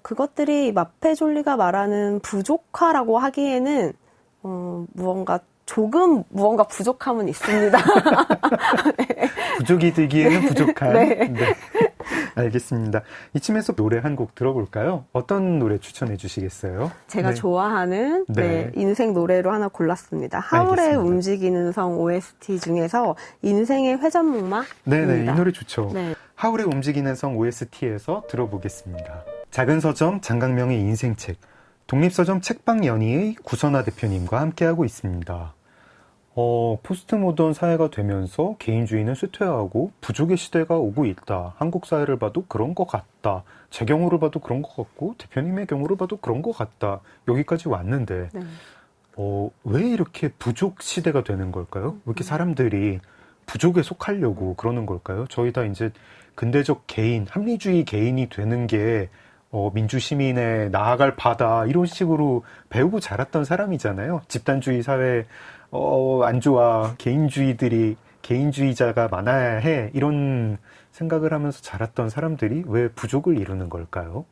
그것들이 마페졸리가 말하는 부족화라고 하기에는 무언가 부족함은 있습니다. 네. 부족이 되기에는 부족한. 네. 네. 알겠습니다. 이쯤에서 노래 한 곡 들어볼까요? 어떤 노래 추천해 주시겠어요? 제가 네. 좋아하는 네. 인생 노래로 하나 골랐습니다. 하울의 알겠습니다. 움직이는 성 OST 중에서 인생의 회전목마입니다. 네네, 이 노래 좋죠. 네. 하울의 움직이는 성 OST에서 들어보겠습니다. 작은 서점 장강명의 인생책, 독립서점 책방연의의 구선아 대표님과 함께하고 있습니다. 포스트 모던 사회가 되면서 개인주의는 쇠퇴하고 부족의 시대가 오고 있다. 한국 사회를 봐도 그런 것 같다. 제 경우를 봐도 그런 것 같고 대표님의 경우를 봐도 그런 것 같다. 여기까지 왔는데 네. 왜 이렇게 부족 시대가 되는 걸까요? 왜 이렇게 사람들이 부족에 속하려고 그러는 걸까요? 저희 다 이제 근대적 개인, 합리주의 개인이 되는 게 민주시민의 나아갈 바다 이런 식으로 배우고 자랐던 사람이잖아요. 집단주의 사회 안 좋아. 개인주의자가 많아야 해. 이런 생각을 하면서 자랐던 사람들이 왜 부족을 이루는 걸까요?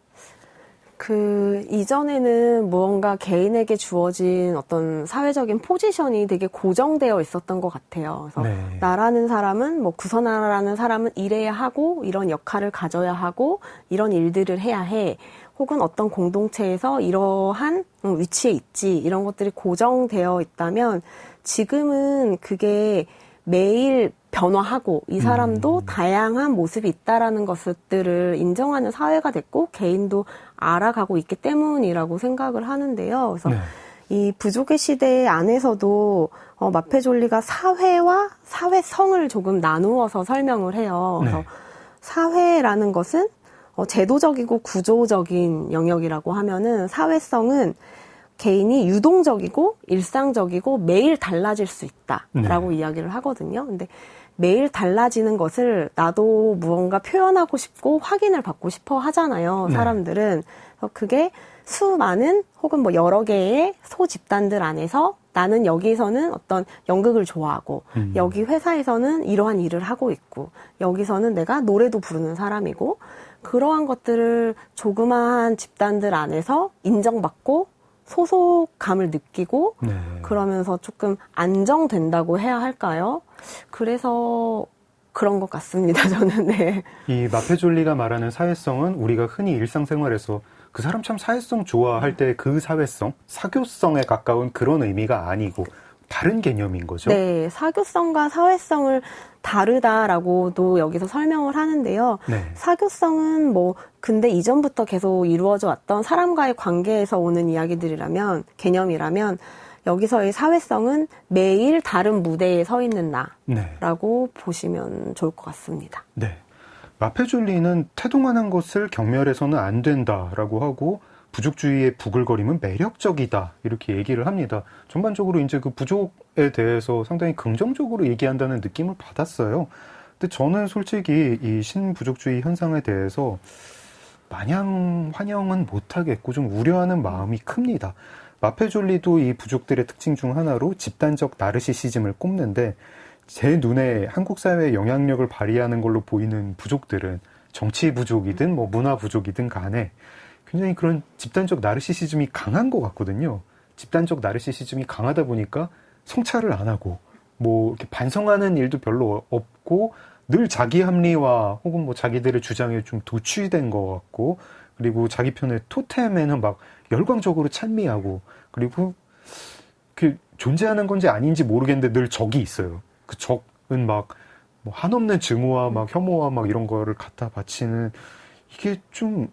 이전에는 무언가 개인에게 주어진 어떤 사회적인 포지션이 되게 고정되어 있었던 것 같아요. 그래서 네. 나라는 사람은, 구선아라는 사람은 이래야 하고, 이런 역할을 가져야 하고, 이런 일들을 해야 해. 혹은 어떤 공동체에서 이러한 위치에 있지. 이런 것들이 고정되어 있다면, 지금은 그게 매일 변화하고 이 사람도 다양한 모습이 있다라는 것들을 인정하는 사회가 됐고 개인도 알아가고 있기 때문이라고 생각을 하는데요. 그래서 네. 이 부족의 시대 안에서도 마페졸리가 사회와 사회성을 조금 나누어서 설명을 해요. 그래서 네. 사회라는 것은 제도적이고 구조적인 영역이라고 하면은 사회성은 개인이 유동적이고 일상적이고 매일 달라질 수 있다라고 이야기를 하거든요. 근데 매일 달라지는 것을 나도 무언가 표현하고 싶고 확인을 받고 싶어 하잖아요. 사람들은. 그래서 그게 수많은 혹은 여러 개의 소집단들 안에서 나는 여기서는 어떤 연극을 좋아하고 여기 회사에서는 이러한 일을 하고 있고 여기서는 내가 노래도 부르는 사람이고 그러한 것들을 조그마한 집단들 안에서 인정받고 소속감을 느끼고 그러면서 조금 안정된다고 해야 할까요? 그래서 그런 것 같습니다. 저는. 네. 이 마페졸리가 말하는 사회성은 우리가 흔히 일상생활에서 그 사람 참 사회성 좋아할 때 그 사회성, 사교성에 가까운 그런 의미가 아니고 다른 개념인 거죠? 네, 사교성과 사회성을 다르다라고도 여기서 설명을 하는데요. 네. 사교성은 근데 이전부터 계속 이루어져 왔던 사람과의 관계에서 오는 이야기들이라면, 개념이라면, 여기서의 사회성은 매일 다른 무대에 서 있는 나라고 보시면 좋을 것 같습니다. 네. 마페졸리는 태동하는 것을 경멸해서는 안 된다라고 하고 부족주의의 부글거림은 매력적이다 이렇게 얘기를 합니다. 전반적으로 이제 그 부족에 대해서 상당히 긍정적으로 얘기한다는 느낌을 받았어요. 근데 저는 솔직히 이 신부족주의 현상에 대해서 마냥 환영은 못하겠고 좀 우려하는 마음이 큽니다. 마페졸리도 이 부족들의 특징 중 하나로 집단적 나르시시즘을 꼽는데 제 눈에 한국 사회에 영향력을 발휘하는 걸로 보이는 부족들은 정치 부족이든 문화 부족이든 간에 굉장히 그런 집단적 나르시시즘이 강한 것 같거든요. 집단적 나르시시즘이 강하다 보니까 성찰을 안 하고 이렇게 반성하는 일도 별로 없고 늘 자기 합리화 혹은 자기들의 주장에 좀 도취된 것 같고 그리고 자기 편의 토템에는 막 열광적으로 찬미하고 그리고 그 존재하는 건지 아닌지 모르겠는데 늘 적이 있어요. 그 적은 한없는 증오와 혐오와 이런 거를 갖다 바치는 이게 좀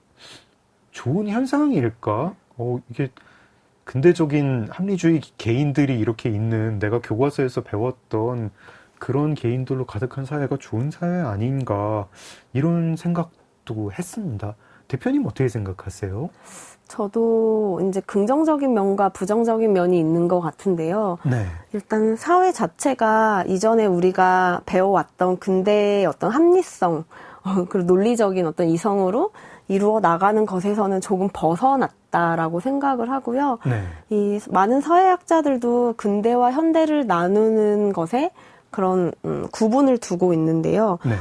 좋은 현상일까? 이게 근대적인 합리주의 개인들이 이렇게 있는 내가 교과서에서 배웠던 그런 개인들로 가득한 사회가 좋은 사회 아닌가 이런 생각도 했습니다. 대표님 어떻게 생각하세요? 저도 이제 긍정적인 면과 부정적인 면이 있는 것 같은데요. 네. 일단 사회 자체가 이전에 우리가 배워왔던 근대의 어떤 합리성, 그리고 논리적인 어떤 이성으로 이루어 나가는 것에서는 조금 벗어났다라고 생각을 하고요. 네. 이 많은 사회학자들도 근대와 현대를 나누는 것에 그런 구분을 두고 있는데요. 네.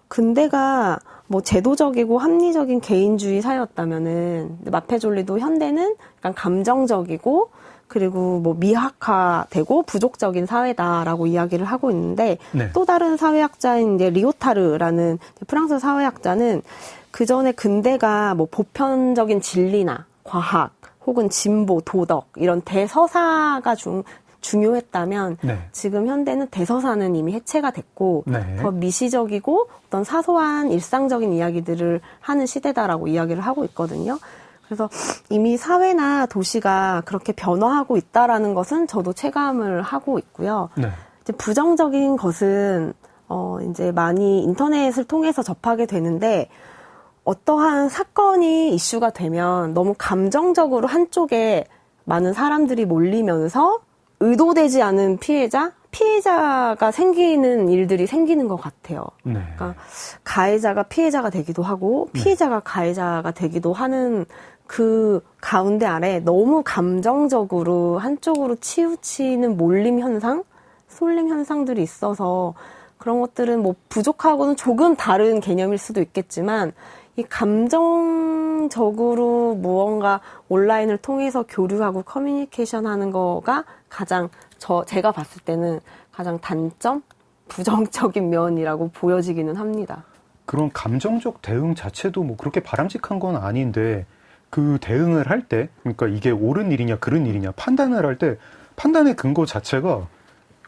근대가 제도적이고 합리적인 개인주의 사회였다면은 마페졸리도 현대는 약간 감정적이고 그리고 미학화되고 부족적인 사회다라고 이야기를 하고 있는데 또 다른 사회학자인 이제 리오타르라는 프랑스 사회학자는 그 전에 근대가 보편적인 진리나 과학 혹은 진보, 도덕 이런 대서사가 중요했다면 네. 지금 현대는 대서사는 이미 해체가 됐고 네. 더 미시적이고 어떤 사소한 일상적인 이야기들을 하는 시대다라고 이야기를 하고 있거든요. 그래서 이미 사회나 도시가 그렇게 변화하고 있다라는 것은 저도 체감을 하고 있고요. 네. 이제 부정적인 것은 이제 많이 인터넷을 통해서 접하게 되는데 어떠한 사건이 이슈가 되면 너무 감정적으로 한쪽에 많은 사람들이 몰리면서 의도되지 않은 피해자가 생기는 일들이 생기는 것 같아요. 네. 그러니까 가해자가 피해자가 되기도 하고 피해자가 가해자가 되기도 하는 그 가운데 아래 너무 감정적으로 한쪽으로 치우치는 몰림 현상, 쏠림 현상들이 있어서 그런 것들은 뭐 부족하고는 조금 다른 개념일 수도 있겠지만 이 감정적으로 무언가 온라인을 통해서 교류하고 커뮤니케이션 하는 거가 가장 제가 봤을 때는 가장 단점? 부정적인 면이라고 보여지기는 합니다. 그런 감정적 대응 자체도 뭐 그렇게 바람직한 건 아닌데 그 대응을 할 때, 그러니까 이게 옳은 일이냐 그른 일이냐 판단을 할 때 판단의 근거 자체가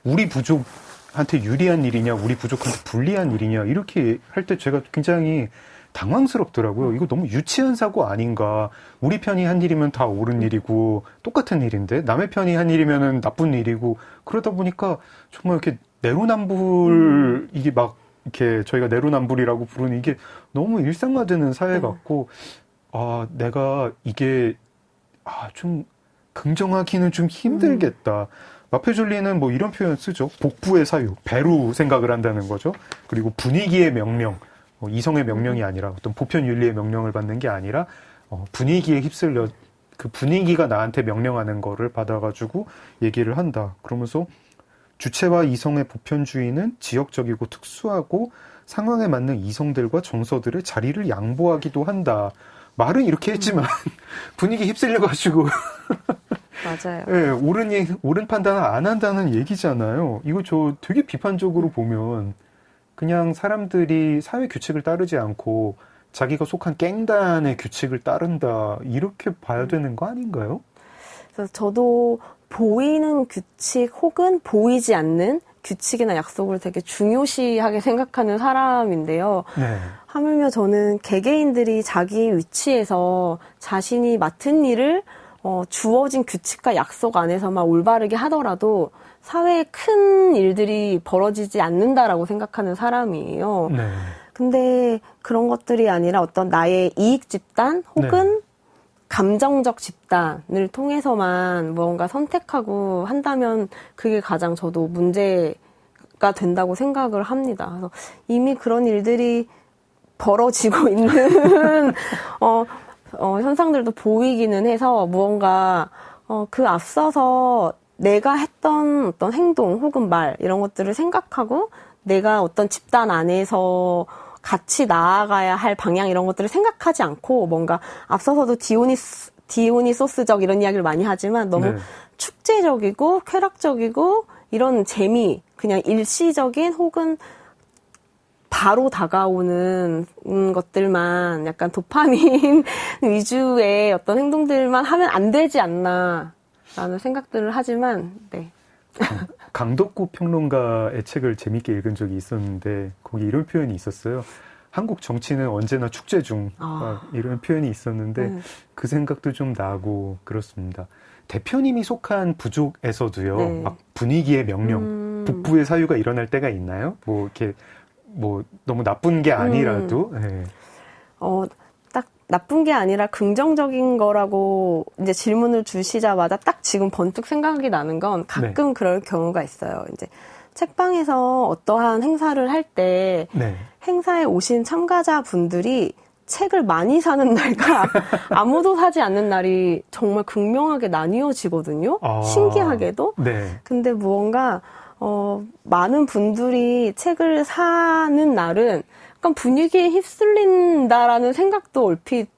우리 부족한테 유리한 일이냐 우리 부족한테 불리한 일이냐 이렇게 할 때 제가 굉장히 당황스럽더라고요. 이거 너무 유치한 사고 아닌가. 우리 편이 한 일이면 다 옳은 일이고 똑같은 일인데 남의 편이 한 일이면 나쁜 일이고 그러다 보니까 정말 이렇게 내로남불 이게 막 이렇게 저희가 내로남불이라고 부르는 이게 너무 일상화되는 사회 같고 내가 이게 좀 긍정하기는 좀 힘들겠다. 마페졸리는 뭐 이런 표현 쓰죠. 복부의 사유, 배로 생각을 한다는 거죠. 그리고 분위기의 명령, 이성의 명령이 아니라 어떤 보편 윤리의 명령을 받는 게 아니라 분위기에 휩쓸려 그 분위기가 나한테 명령하는 거를 받아가지고 얘기를 한다. 그러면서 주체와 이성의 보편주의는 지역적이고 특수하고 상황에 맞는 이성들과 정서들의 자리를 양보하기도 한다. 말은 이렇게 했지만 분위기 휩쓸려가지고 맞아요. 네, 옳은 판단을 안 한다는 얘기잖아요. 이거 저 되게 비판적으로 보면 그냥 사람들이 사회 규칙을 따르지 않고 자기가 속한 깽단의 규칙을 따른다 이렇게 봐야 되는 거 아닌가요? 그래서 저도 보이는 규칙 혹은 보이지 않는 규칙이나 약속을 되게 중요시하게 생각하는 사람인데요. 네. 하물며 저는 개개인들이 자기 위치에서 자신이 맡은 일을 주어진 규칙과 약속 안에서만 올바르게 하더라도 사회에 큰 일들이 벌어지지 않는다라고 생각하는 사람이에요. 네. 근데 그런 것들이 아니라 어떤 나의 이익 집단 혹은 감정적 집단을 통해서만 무언가 선택하고 한다면 그게 가장 저도 문제가 된다고 생각을 합니다. 그래서 이미 그런 일들이 벌어지고 있는 현상들도 보이기는 해서 무언가 그 앞서서 내가 했던 어떤 행동 혹은 말 이런 것들을 생각하고 내가 어떤 집단 안에서 같이 나아가야 할 방향 이런 것들을 생각하지 않고 뭔가 앞서서도 디오니소스적 이런 이야기를 많이 하지만 너무 축제적이고 쾌락적이고 이런 재미 그냥 일시적인 혹은 바로 다가오는 것들만 약간 도파민 위주의 어떤 행동들만 하면 안 되지 않나 라는 생각들을 하지만 네. 강덕구 평론가의 책을 재밌게 읽은 적이 있었는데 거기 이런 표현이 있었어요. 한국 정치는 언제나 축제 중 이런 표현이 있었는데 그 생각도 좀 나고 그렇습니다. 대표님이 속한 부족에서도요. 막 분위기의 명령, 복부의 사유가 일어날 때가 있나요? 뭐 이렇게 뭐 너무 나쁜 게 아니라도 네. 딱 나쁜 게 아니라 긍정적인 거라고 이제 질문을 주시자마자 딱 지금 번뜩 생각이 나는 건 가끔 그럴 경우가 있어요. 이제 책방에서 어떠한 행사를 할 때 행사에 오신 참가자분들이 책을 많이 사는 날과 아무도 사지 않는 날이 정말 극명하게 나뉘어지거든요. 신기하게도. 근데 무언가 많은 분들이 책을 사는 날은 약간 분위기에 휩쓸린다라는 생각도 얼핏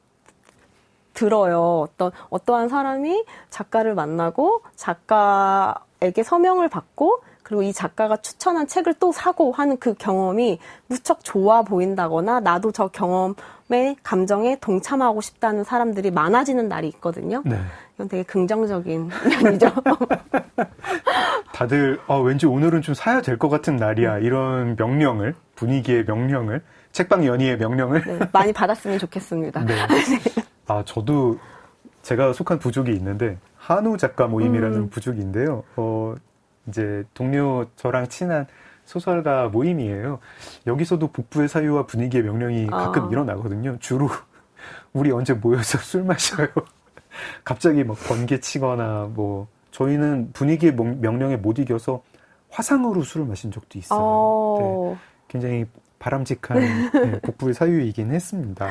들어요. 어떠한 사람이 작가를 만나고 작가에게 서명을 받고 그리고 이 작가가 추천한 책을 또 사고 하는 그 경험이 무척 좋아 보인다거나 나도 저 경험의 감정에 동참하고 싶다는 사람들이 많아지는 날이 있거든요. 네. 이건 되게 긍정적인 면이죠. 다들 왠지 오늘은 좀 사야 될 것 같은 날이야. 이런 명령을, 분위기의 명령을, 책방 연의의 명령을 네, 많이 받았으면 좋겠습니다. 네. 저도 제가 속한 부족이 있는데 한우 작가 모임이라는 부족인데요. 이제 동료 저랑 친한 소설가 모임이에요. 여기서도 북부의 사유와 분위기의 명령이 가끔 일어나거든요. 주로 우리 언제 모여서 술 마셔요. 갑자기 막 번개치거나 뭐 저희는 분위기의 명령에 못 이겨서 화상으로 술을 마신 적도 있어요. 네, 굉장히 바람직한 네, 북부의 사유이긴 했습니다.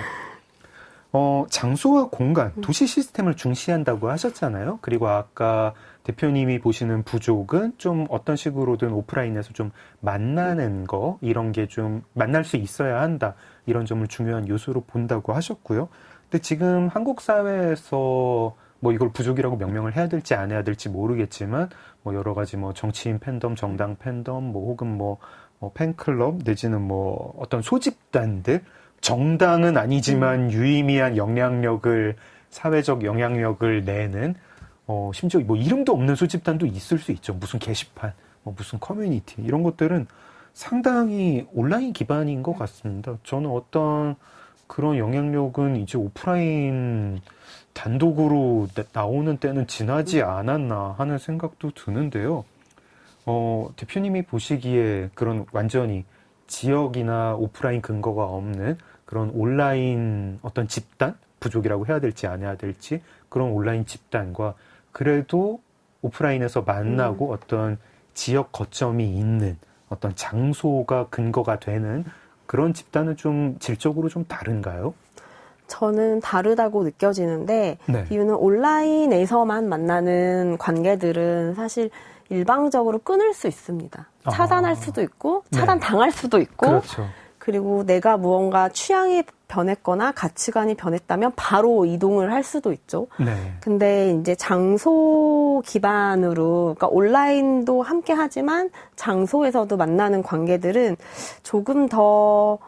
장소와 공간, 도시 시스템을 중시한다고 하셨잖아요. 그리고 아까 대표님이 보시는 부족은 좀 어떤 식으로든 오프라인에서 좀 만나는 거, 이런 게 좀 만날 수 있어야 한다. 이런 점을 중요한 요소로 본다고 하셨고요. 근데 지금 한국 사회에서 뭐 이걸 부족이라고 명명을 해야 될지 안 해야 될지 모르겠지만 뭐 여러 가지 뭐 정치인 팬덤, 정당 팬덤, 뭐 혹은 뭐 팬클럽 내지는 뭐 어떤 소집단들, 정당은 아니지만 유의미한 영향력을, 사회적 영향력을 내는 심지어 뭐 이름도 없는 소집단도 있을 수 있죠. 무슨 게시판, 무슨 커뮤니티, 이런 것들은 상당히 온라인 기반인 것 같습니다. 저는 어떤 그런 영향력은 이제 오프라인 단독으로 나오는 때는 지나지 않았나 하는 생각도 드는데요. 대표님이 보시기에 그런 완전히 지역이나 오프라인 근거가 없는 그런 온라인 어떤 집단? 부족이라고 해야 될지 안 해야 될지 그런 온라인 집단과 그래도 오프라인에서 만나고 어떤 지역 거점이 있는 어떤 장소가 근거가 되는 그런 집단은 좀 질적으로 좀 다른가요? 저는 다르다고 느껴지는데 네. 이유는 온라인에서만 만나는 관계들은 사실 일방적으로 끊을 수 있습니다. 차단할 수도 있고 차단당할 수도 있고 그렇죠. 그리고 내가 무언가 취향이 변했거나 가치관이 변했다면 바로 이동을 할 수도 있죠. 네. 근데 이제 장소 기반으로, 그러니까 온라인도 함께 하지만 장소에서도 만나는 관계들은 조금 더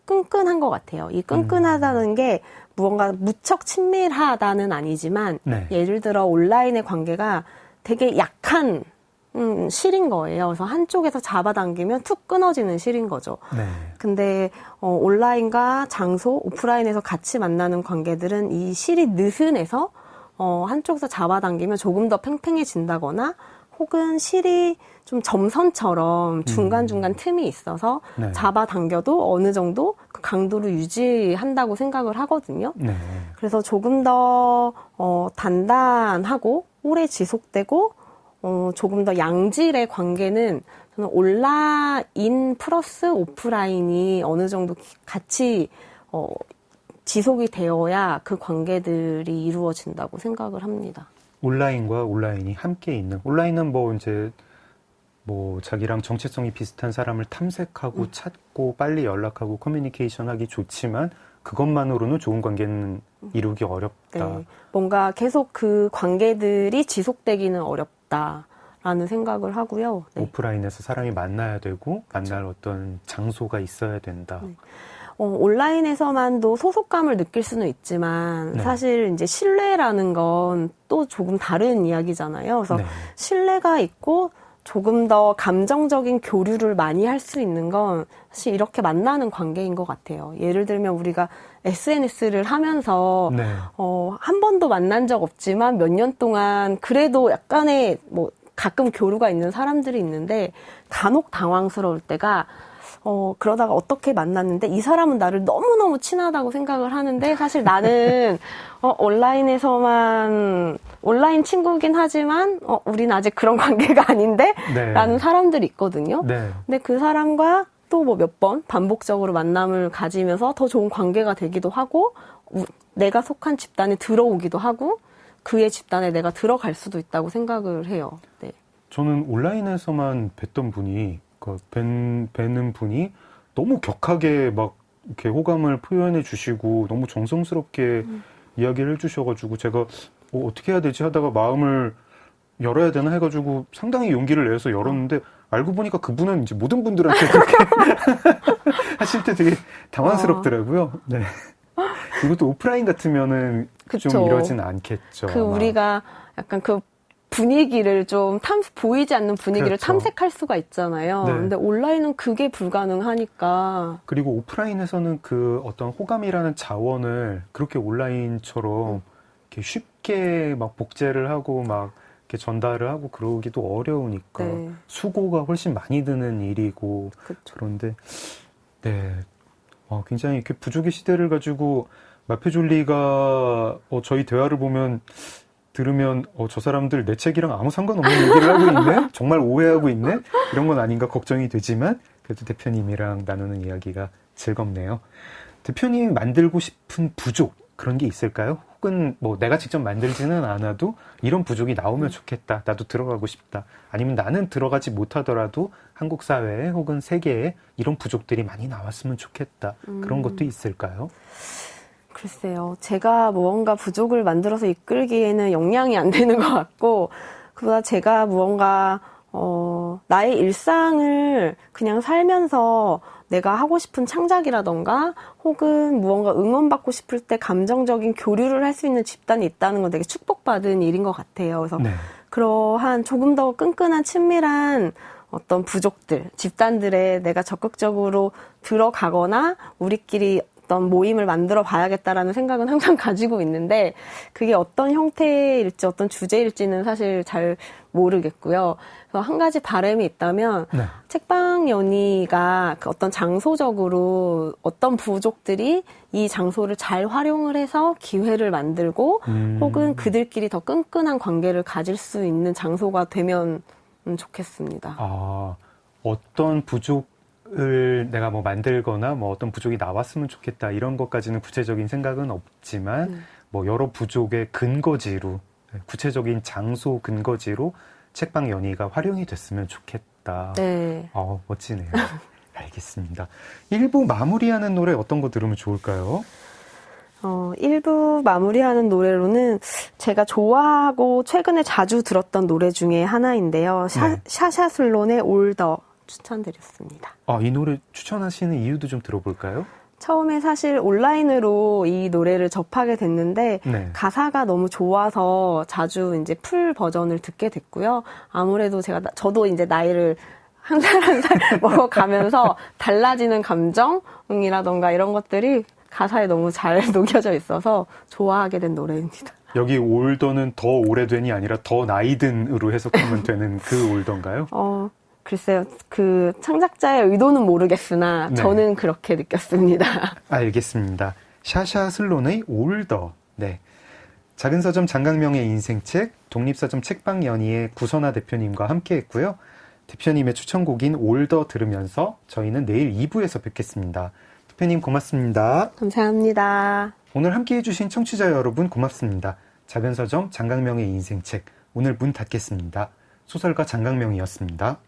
끈끈한 것 같아요. 이 끈끈하다는 게 무언가 무척 친밀하다는 아니지만 네. 예를 들어 온라인의 관계가 되게 약한 실인 거예요. 그래서 한쪽에서 잡아당기면 툭 끊어지는 실인 거죠. 네. 근데 온라인과 장소, 오프라인에서 같이 만나는 관계들은 이 실이 느슨해서 한쪽에서 잡아당기면 조금 더 팽팽해진다거나 혹은 실이 좀 점선처럼 중간중간 틈이 있어서 네. 잡아당겨도 어느 정도 그 강도를 유지한다고 생각을 하거든요. 네. 그래서 조금 더 단단하고 오래 지속되고 조금 더 양질의 관계는 저는 온라인 플러스 오프라인이 어느 정도 같이 지속이 되어야 그 관계들이 이루어진다고 생각을 합니다. 온라인과 온라인이 함께 있는, 온라인은 뭐 이제 뭐 자기랑 정체성이 비슷한 사람을 탐색하고 찾고 빨리 연락하고 커뮤니케이션 하기 좋지만 그것만으로는 좋은 관계는 이루기 어렵다. 네, 뭔가 계속 그 관계들이 지속되기는 어렵다라는 생각을 하고요. 네. 오프라인에서 사람이 만나야 되고 만날 어떤 장소가 있어야 된다. 네. 온라인에서만도 소속감을 느낄 수는 있지만 네. 사실 이제 신뢰라는 건 또 조금 다른 이야기잖아요. 그래서 네. 신뢰가 있고 조금 더 감정적인 교류를 많이 할 수 있는 건 사실 이렇게 만나는 관계인 것 같아요. 예를 들면 우리가 SNS를 하면서 네. 한 번도 만난 적 없지만 몇 년 동안 그래도 약간의 뭐 가끔 교류가 있는 사람들이 있는데 간혹 당황스러울 때가 그러다가 어떻게 만났는데 이 사람은 나를 너무너무 친하다고 생각을 하는데 사실 나는 온라인에서만 온라인 친구긴 하지만 우린 아직 그런 관계가 아닌데 네. 라는 사람들이 있거든요. 네. 근데 그 사람과 또 뭐 몇 번 반복적으로 만남을 가지면서 더 좋은 관계가 되기도 하고 내가 속한 집단에 들어오기도 하고 그의 집단에 내가 들어갈 수도 있다고 생각을 해요. 네. 저는 온라인에서만 뵀던 분이, 뵈는 분이 너무 격하게 막 이렇게 호감을 표현해 주시고 너무 정성스럽게 이야기를 해 주셔가지고 제가 어떻게 해야 되지 하다가 마음을 열어야 되나 해가지고 상당히 용기를 내서 열었는데 알고 보니까 그분은 이제 모든 분들한테 그렇게 하실 때 되게 당황스럽더라고요. 네. 이것도 오프라인 같으면은 그쵸. 좀 이러진 않겠죠. 그 아마. 우리가 약간 그 분위기를 좀 보이지 않는 분위기를 그렇죠. 탐색할 수가 있잖아요. 네. 근데 온라인은 그게 불가능하니까. 그리고 오프라인에서는 그 어떤 호감이라는 자원을 그렇게 온라인처럼 이렇게 쉽게 막 복제를 하고 막 이렇게 전달을 하고 그러기도 어려우니까 네. 수고가 훨씬 많이 드는 일이고 그쵸. 그런데 네 굉장히 이렇게 부족의 시대를 가지고 마페졸리가 저희 대화를 들으면 저 사람들 내 책이랑 아무 상관없는 얘기를 하고 있네? 정말 오해하고 있네? 이런 건 아닌가 걱정이 되지만 그래도 대표님이랑 나누는 이야기가 즐겁네요. 대표님이 만들고 싶은 부족 그런 게 있을까요? 혹은 뭐 내가 직접 만들지는 않아도 이런 부족이 나오면 좋겠다. 나도 들어가고 싶다. 아니면 나는 들어가지 못하더라도 한국 사회에 혹은 세계에 이런 부족들이 많이 나왔으면 좋겠다. 그런 것도 있을까요? 글쎄요. 제가 무언가 부족을 만들어서 이끌기에는 역량이 안 되는 것 같고, 그보다 제가 무언가, 나의 일상을 그냥 살면서 내가 하고 싶은 창작이라던가, 혹은 무언가 응원받고 싶을 때 감정적인 교류를 할 수 있는 집단이 있다는 건 되게 축복받은 일인 것 같아요. 그래서 네. 그러한 조금 더 끈끈한 친밀한 어떤 부족들, 집단들에 내가 적극적으로 들어가거나 우리끼리 어떤 모임을 만들어 봐야겠다라는 생각은 항상 가지고 있는데 그게 어떤 형태일지 어떤 주제일지는 사실 잘 모르겠고요. 그래서 한 가지 바람이 있다면 네. 책방 연의가 그 어떤 장소적으로 어떤 부족들이 이 장소를 잘 활용을 해서 기회를 만들고 혹은 그들끼리 더 끈끈한 관계를 가질 수 있는 장소가 되면 좋겠습니다. 어떤 부족을 내가 뭐 만들거나 뭐 어떤 부족이 나왔으면 좋겠다 이런 것까지는 구체적인 생각은 없지만 뭐 여러 부족의 근거지로 구체적인 장소 근거지로 책방 연의가 활용이 됐으면 좋겠다. 네. 멋지네요. 알겠습니다. 1부 마무리하는 노래 어떤 거 들으면 좋을까요? 1부 마무리하는 노래로는 제가 좋아하고 최근에 자주 들었던 노래 중에 하나인데요. 샤샤슬론의 올더 추천드렸습니다. 이 노래 추천하시는 이유도 좀 들어볼까요? 처음에 사실 온라인으로 이 노래를 접하게 됐는데 네. 가사가 너무 좋아서 자주 이제 풀 버전을 듣게 됐고요. 아무래도 저도 이제 나이를 한 살 한 살 먹어가면서 달라지는 감정이라던가 이런 것들이 가사에 너무 잘 녹여져 있어서 좋아하게 된 노래입니다. 여기 올더는 더 오래된이 아니라 더 나이든으로 해석하면 되는 그 올더인가요? 글쎄요. 그 창작자의 의도는 모르겠으나 네. 저는 그렇게 느꼈습니다. 알겠습니다. 샤샤 슬론의 올더. 네. 작은 서점 장강명의 인생책, 독립서점 책방 연의의 구선아 대표님과 함께 했고요. 대표님의 추천곡인 올더 들으면서 저희는 내일 2부에서 뵙겠습니다. 대표님 고맙습니다. 감사합니다. 오늘 함께 해주신 청취자 여러분 고맙습니다. 작은 서점 장강명의 인생책, 오늘 문 닫겠습니다. 소설가 장강명이었습니다.